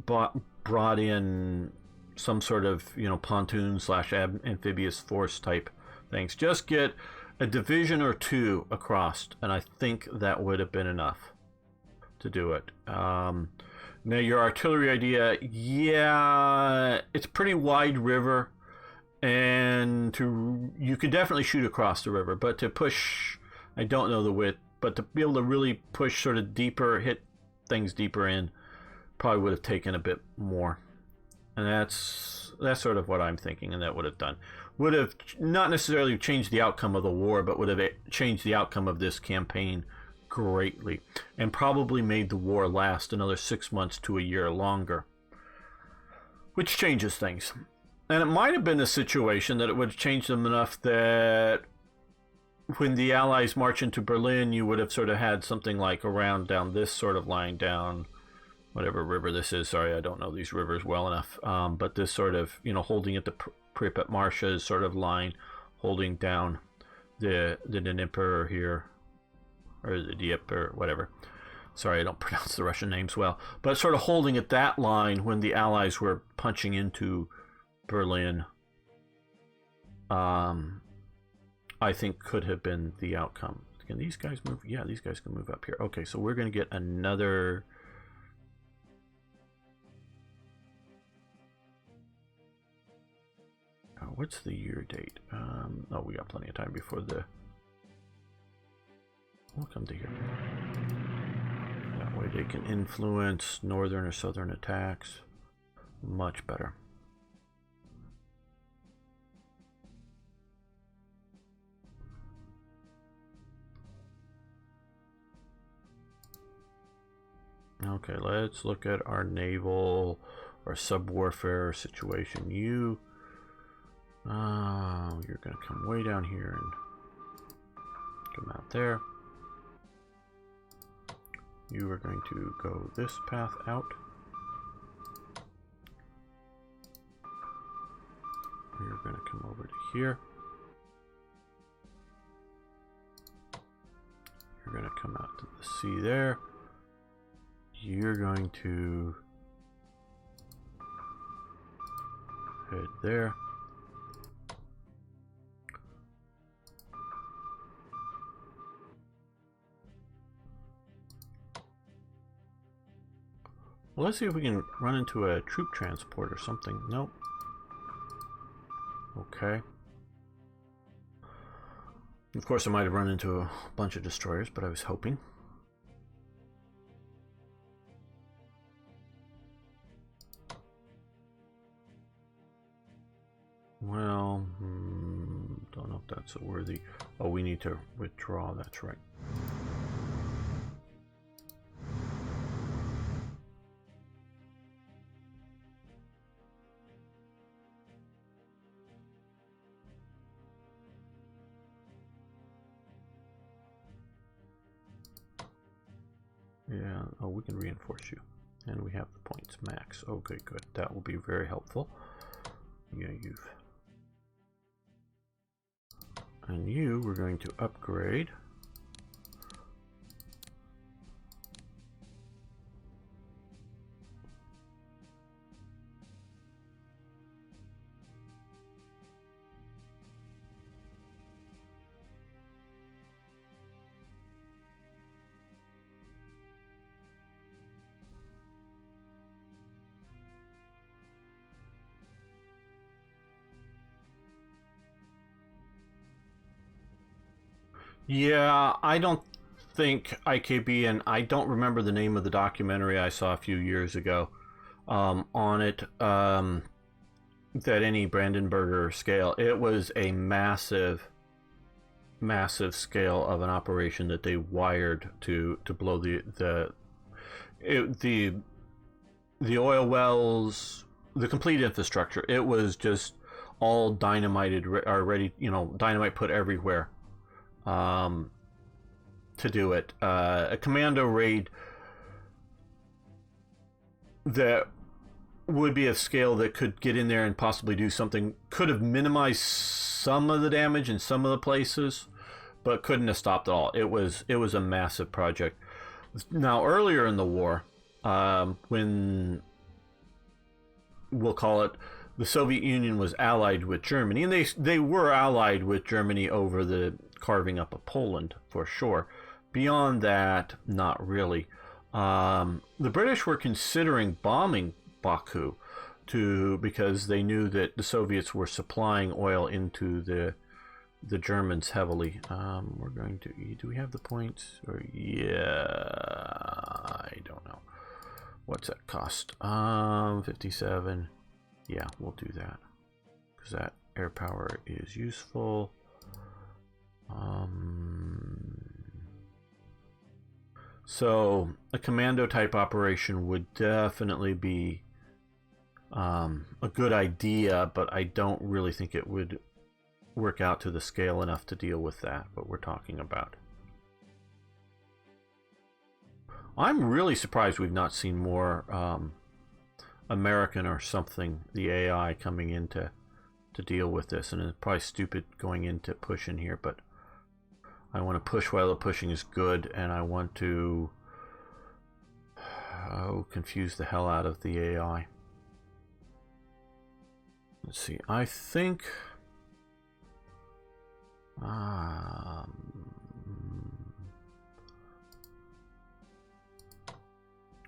brought in some sort of, you know, pontoon / amphibious force type things. Just get a division or two across, and I think that would have been enough to do it. Now your artillery idea, yeah, it's a pretty wide river. And you could definitely shoot across the river, but to push, I don't know the width, but to be able to really push sort of deeper, hit things deeper in, probably would have taken a bit more. And that's sort of what I'm thinking, and that would have done. Would have not necessarily changed the outcome of the war, but would have changed the outcome of this campaign greatly, and probably made the war last another 6 months to a year longer, which changes things. And it might have been a situation that it would have changed them enough that when the Allies march into Berlin, you would have sort of had something like around down this sort of line down, whatever river this is. Sorry, I don't know these rivers well enough. But this sort of, you know, holding at the Pripyat marshes sort of line, holding down the Dnieper here, or the Dieppe or whatever. Sorry, I don't pronounce the Russian names well. But sort of holding at that line when the Allies were punching into Berlin, I think could have been the outcome. Can these guys move? Yeah, these guys can move up here. Okay, so we're going to get another... what's the year date? Oh, we got plenty of time before the... We'll come to here. That way they can influence northern or southern attacks. Much better. Okay, let's look at our naval or sub-warfare situation. You're going to come way down here and come out there. You are going to go this path out. You're going to come over to here. You're going to come out to the sea there. You're going to head there. Well, let's see if we can run into a troop transport or something. Nope. Okay. Of course, I might have run into a bunch of destroyers, but I was hoping. Well, don't know if that's a worthy... Oh, we need to withdraw, that's right. Yeah, oh, we can reinforce you. And we have the points max. Okay, good. That will be very helpful. Yeah, and you, we're going to upgrade. Yeah, I don't think IKB, and I don't remember the name of the documentary I saw a few years ago on it. That any Brandenburger scale, it was a massive, massive scale of an operation that they wired to blow the oil wells, the complete infrastructure. It was just all dynamited, or ready, dynamite put everywhere um, to do it. A commando raid that would be a scale that could get in there and possibly do something, could have minimized some of the damage in some of the places, but couldn't have stopped it all. It was a massive project. Now, earlier in the war, when we'll call it, the Soviet Union was allied with Germany, and they were allied with Germany over the carving up of Poland for sure. Beyond that, not really. The British were considering bombing Baku because they knew that the Soviets were supplying oil into the Germans heavily. We're going to. Do we have the points? Or yeah, I don't know. What's that cost? 57. Yeah, we'll do that because that air power is useful. So a commando type operation would definitely be a good idea, but I don't really think it would work out to the scale enough to deal with that, what we're talking about. I'm really surprised we've not seen more American or something, the AI coming in to deal with this, and it's probably stupid going into pushing here, but I want to push while the pushing is good, and I want to confuse the hell out of the AI. Let's see, I think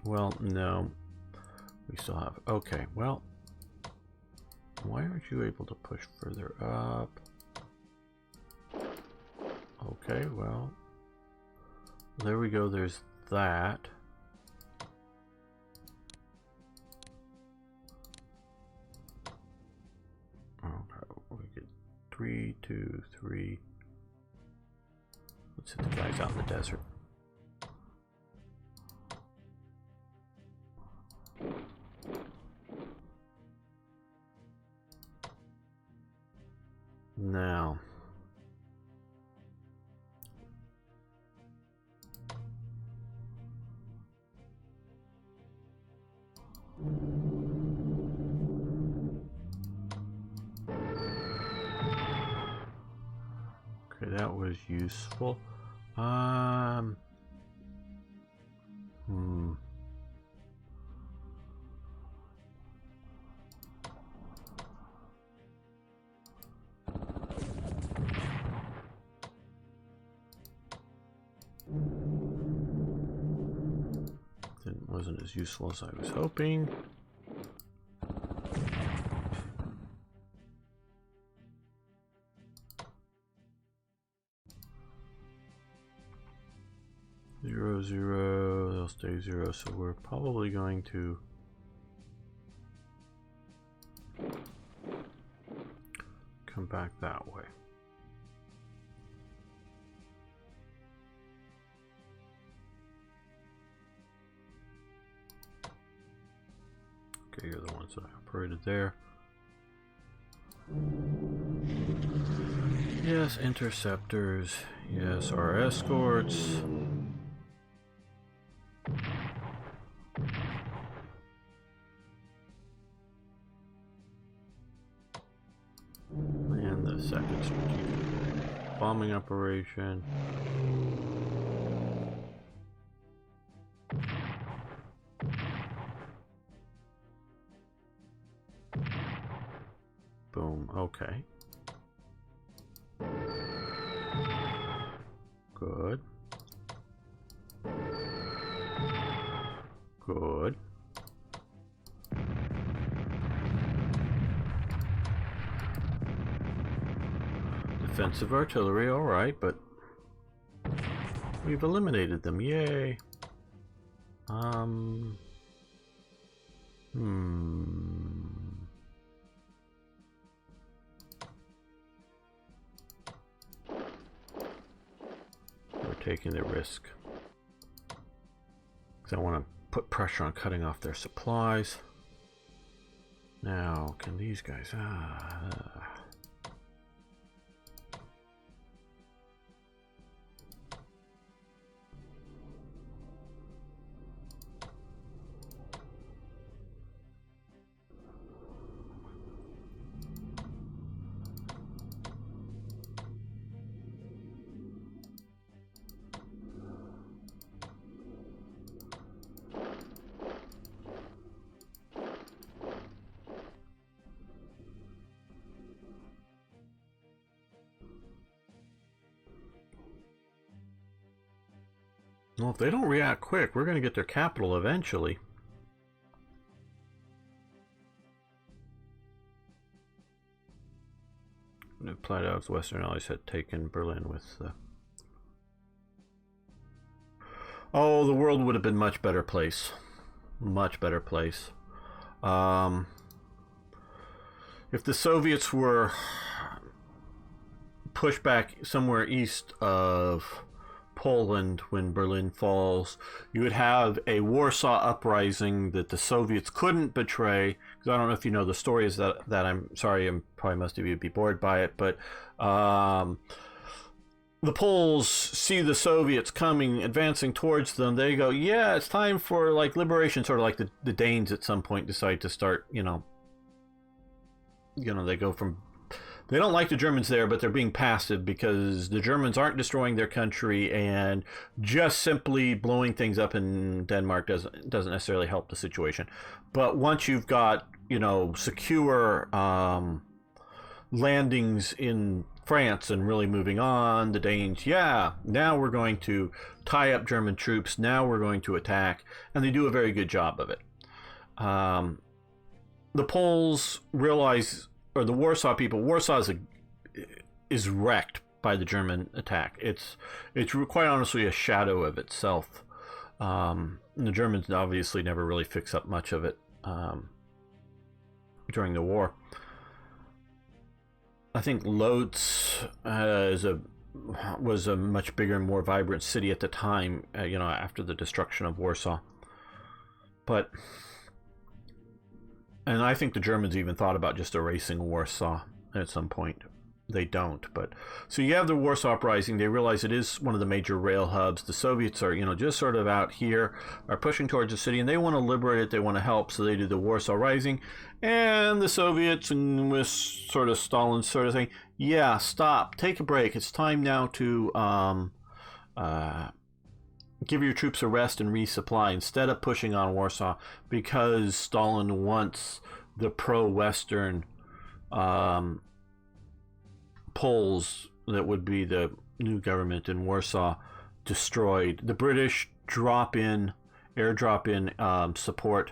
well, no, we still have, okay, well, why aren't you able to push further up? Okay, well, there we go, there's that. Okay, we get 3, 2, 3. Let's hit the guys out in the desert. Now, okay, that was useful. Wasn't as useful as I was hoping. Zero, zero, they'll stay 0, so we're probably going to come back that way. Okay, you're the ones that I operated there. Yes, interceptors. Yes, our escorts. And the second strategic bombing operation. Boom, okay. Good. Good. Defensive artillery, alright, but We've eliminated them. Yay. We're taking the risk. Because I want to put pressure on cutting off their supplies. Now, can these guys... Well, if they don't react quick, we're going to get their capital eventually. Plato's Western allies had taken Berlin with the... Oh, the world would have been much better place. Much better place. If the Soviets were pushed back somewhere east of Poland when Berlin falls, you would have a Warsaw uprising that the Soviets couldn't betray. Because I don't know if you know the story, is that I'm sorry, probably most of you would be bored by it, but the Poles see the Soviets coming, advancing towards them. They go, yeah, it's time for like liberation, sort of like the Danes at some point decide to start, they go from... They don't like the Germans there, but they're being passive because the Germans aren't destroying their country, and just simply blowing things up in Denmark doesn't necessarily help the situation. But once you've got, secure landings in France and really moving on, the Danes, now we're going to tie up German troops, now we're going to attack, and they do a very good job of it. The Poles realize... or the Warsaw people, Warsaw is wrecked by the German attack. It's quite honestly a shadow of itself. The Germans obviously never really fix up much of it during the war. I think Lodz was a much bigger and more vibrant city at the time, after the destruction of Warsaw. And I think the Germans even thought about just erasing Warsaw at some point. They don't, but... So you have the Warsaw Uprising. They realize it is one of the major rail hubs. The Soviets are, just sort of out here, are pushing towards the city, and they want to liberate it. They want to help, so they do the Warsaw Rising. And the Soviets, and with sort of Stalin sort of saying, yeah, stop, take a break. It's time now to... give your troops a rest and resupply instead of pushing on Warsaw, because Stalin wants the pro-Western Poles, that would be the new government in Warsaw, destroyed. The British airdrop in support,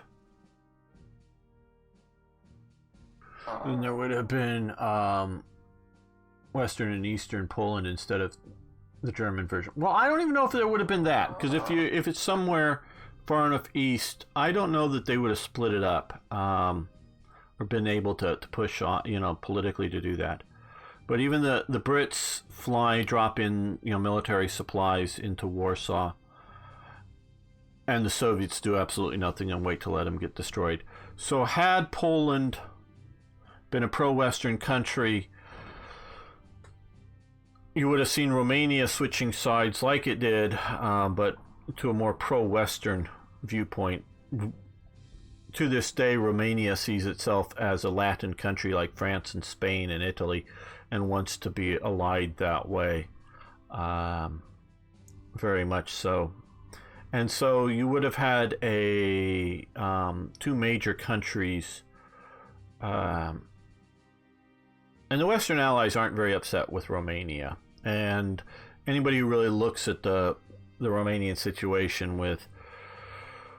and there would have been Western and Eastern Poland instead of the German version. Well, I don't even know if there would have been that, because if it's somewhere far enough east, I don't know that they would have split it up or been able to push on, politically to do that. But even the Brits drop in, military supplies into Warsaw, and the Soviets do absolutely nothing and wait to let them get destroyed. So had Poland been a pro-Western country, you would have seen Romania switching sides like it did, but to a more pro-Western viewpoint. To this day, Romania sees itself as a Latin country like France and Spain and Italy, and wants to be allied that way. Very much so. And so you would have had two major countries, and the Western Allies aren't very upset with Romania. And anybody who really looks at the Romanian situation, with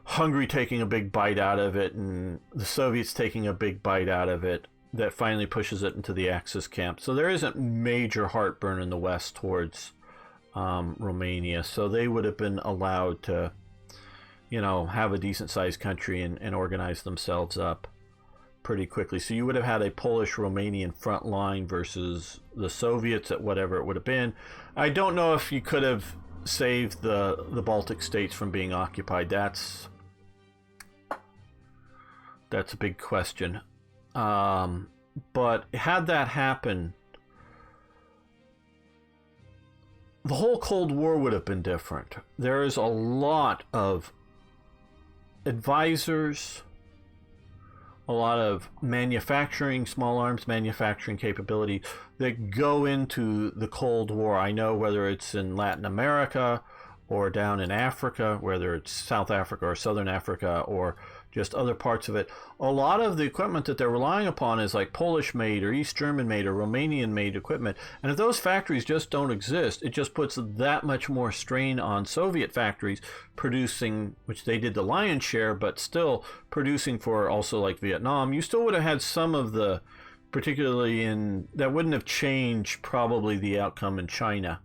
Hungary taking a big bite out of it and the Soviets taking a big bite out of it, that finally pushes it into the Axis camp. So there isn't major heartburn in the West towards Romania, so they would have been allowed to, have a decent-sized country and organize themselves up pretty quickly. So you would have had a Polish-Romanian front line versus the Soviets at whatever it would have been. I don't know if you could have saved the Baltic states from being occupied. That's a big question. But had that happen, the whole Cold War would have been different. There is a lot of advisors, a lot of manufacturing, small arms manufacturing capability that go into the Cold War. I know whether it's in Latin America or down in Africa, whether it's South Africa or Southern Africa or just other parts of it, a lot of the equipment that they're relying upon is like Polish-made or East German-made or Romanian-made equipment. And if those factories just don't exist, it just puts that much more strain on Soviet factories producing, which they did the lion's share, but still producing for also like Vietnam. You still would have had some of the, particularly that wouldn't have changed probably the outcome in China,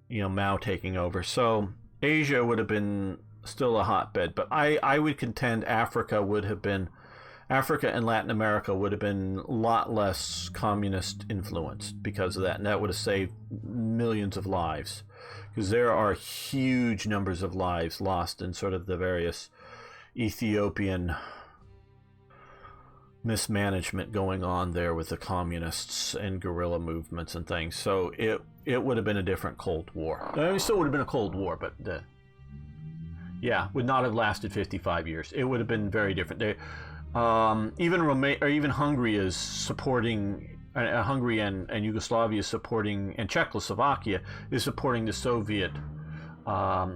Mao taking over. So Asia would have been still a hotbed, but I would contend Africa and Latin America would have been a lot less communist influenced because of that, and that would have saved millions of lives, because there are huge numbers of lives lost in sort of the various Ethiopian mismanagement going on there with the communists and guerrilla movements and things. So it would have been a different Cold War. It still would have been a Cold War, but would not have lasted 55 years. It would have been very different. Even Hungary is supporting, Hungary and Yugoslavia is supporting, and Czechoslovakia is supporting the Soviet, I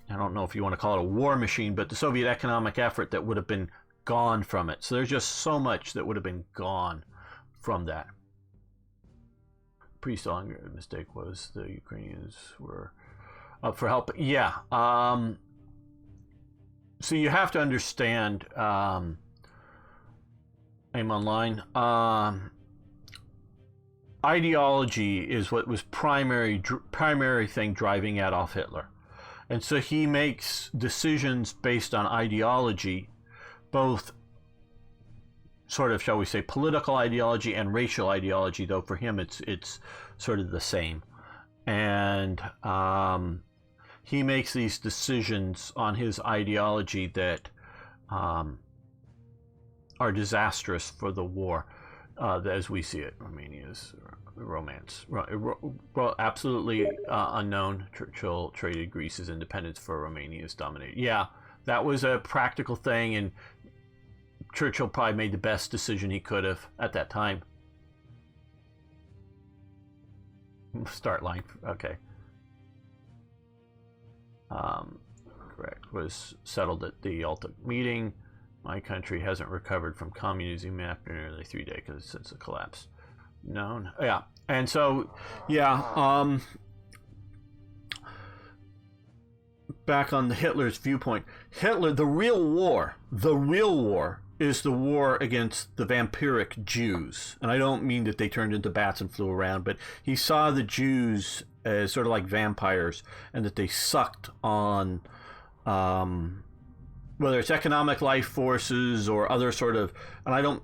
don't know if you want to call it a war machine, but the Soviet economic effort that would have been gone from it. So there's just so much that would have been gone from that. Pretty strong mistake was the Ukrainians were up for help. Yeah. So you have to understand, I'm online. Ideology is what was primary thing driving Adolf Hitler. And so he makes decisions based on ideology, both sort of, shall we say, political ideology and racial ideology, though for him it's sort of the same. And he makes these decisions on his ideology that are disastrous for the war, as we see it. Romania's romance. Well, absolutely unknown. Churchill traded Greece's independence for Romania's domination. Yeah, that was a practical thing, and Churchill probably made the best decision he could have at that time. Start line. Okay. Correct. Was settled at the ultimate meeting. My country hasn't recovered from communism after nearly 3 decades since the collapse. No. Yeah. And so, yeah. Back on Hitler's viewpoint, Hitler, the real war is the war against the vampiric Jews. And I don't mean that they turned into bats and flew around, but he saw the Jews as sort of like vampires, and that they sucked on whether it's economic life forces or other sort of, and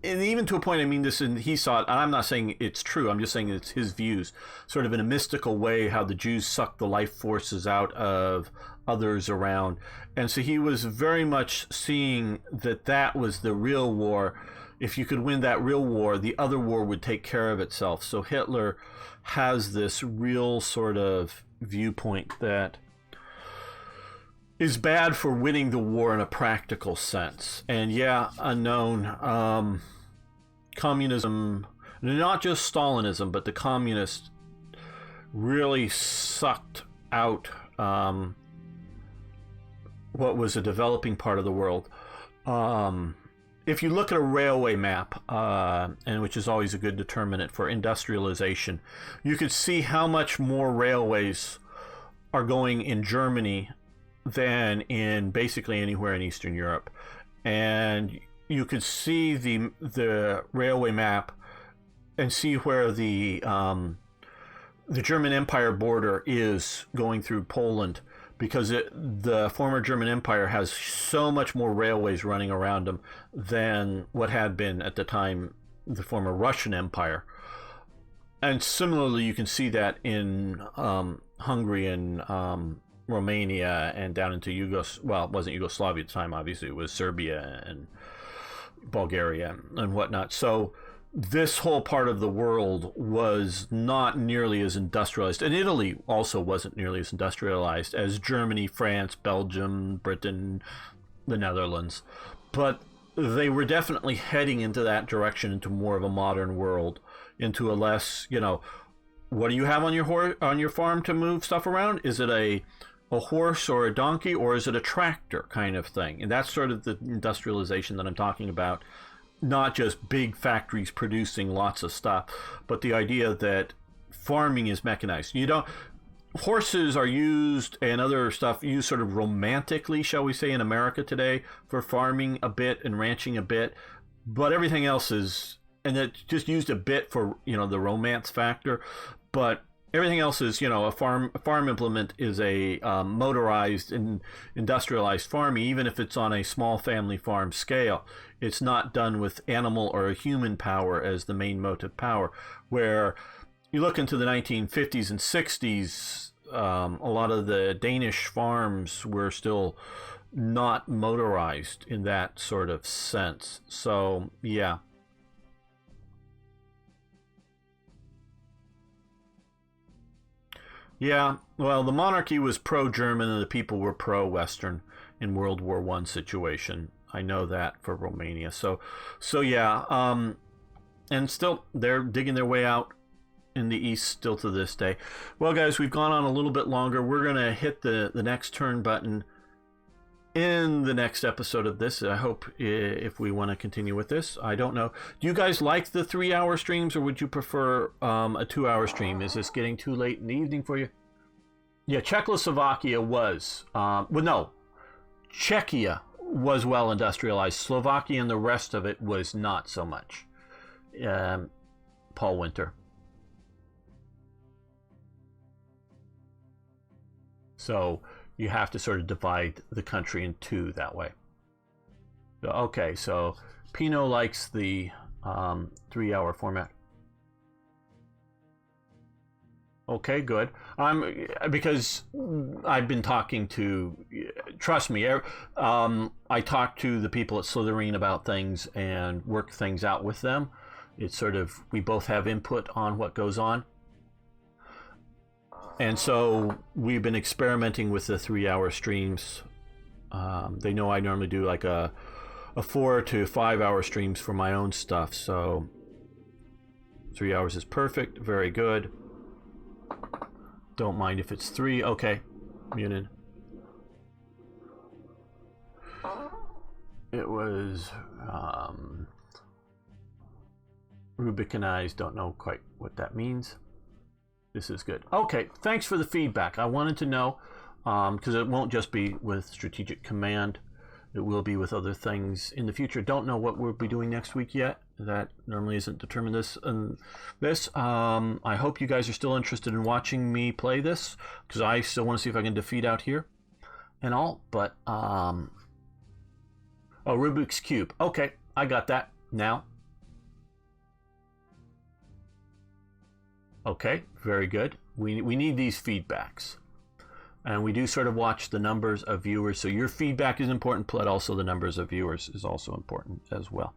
even to a point, I mean this, and he saw it, and I'm not saying it's true, I'm just saying it's his views, sort of in a mystical way, how the Jews sucked the life forces out of others around. And so he was very much seeing that was the real war. If you could win that real war, the other war would take care of itself. So Hitler has this real sort of viewpoint that is bad for winning the war in a practical sense. And yeah, unknown. Communism, not just Stalinism, but the communists really sucked out what was a developing part of the world. If you look at a railway map, and which is always a good determinant for industrialization, you could see how much more railways are going in Germany than in basically anywhere in Eastern Europe. And you could see the railway map and see where the the German Empire border is going through Poland because the former German Empire has so much more railways running around them than what had been at the time the former Russian Empire. And similarly, you can see that in Hungary and Romania and down into well, it wasn't Yugoslavia at the time, obviously. It was Serbia and Bulgaria and whatnot. So this whole part of the world was not nearly as industrialized. And Italy also wasn't nearly as industrialized as Germany, France, Belgium, Britain, the Netherlands. But they were definitely heading into that direction, into more of a modern world, into a less, what do you have on your farm to move stuff around? Is it a horse or a donkey, or is it a tractor kind of thing? And that's sort of the industrialization that I'm talking about. Not just big factories producing lots of stuff, but the idea that farming is mechanized. Horses are used and other stuff used sort of romantically, shall we say, in America today for farming a bit and ranching a bit, but everything else is, and it's just used a bit for, the romance factor, but everything else is, a farm implement is a motorized and industrialized farming, even if it's on a small family farm scale. It's not done with animal or human power as the main motive power. Where you look into the 1950s and 60s, a lot of the Danish farms were still not motorized in that sort of sense. So, yeah. Yeah, well, the monarchy was pro-German and the people were pro-Western in World War I situation. I know that for Romania. So yeah, and still they're digging their way out in the East still to this day. Well, guys, we've gone on a little bit longer. We're gonna hit the next turn button in the next episode of this. I hope if we want to continue with this. I don't know. Do you guys like the 3-hour streams, or would you prefer a 2-hour stream? Is this getting too late in the evening for you? Yeah, Czechoslovakia was. Well, no. Czechia was well industrialized. Slovakia and the rest of it was not so much. Paul Winter. So you have to sort of divide the country in two that way. Okay, so Pino likes the 3-hour format. Okay, good. Because I've been talking to, trust me, I talk to the people at Slytherin about things and work things out with them. It's sort of, we both have input on what goes on. And so we've been experimenting with the 3-hour streams. They know I normally do like a 4 to 5 hour streams for my own stuff. So 3 hours is perfect. Very good. Don't mind if it's 3. Okay. Muted. It was Rubicanized. Don't know quite what that means. This is good. Okay, thanks for the feedback. I wanted to know, because it won't just be with Strategic Command. It will be with other things in the future. Don't know what we'll be doing next week yet. That normally isn't determined this. I hope you guys are still interested in watching me play this, because I still want to see if I can defeat out here and all. But, oh, Rubik's Cube. Okay, I got that now. Okay, very good. We need these feedbacks. And we do sort of watch the numbers of viewers. So your feedback is important, but also the numbers of viewers is also important as well.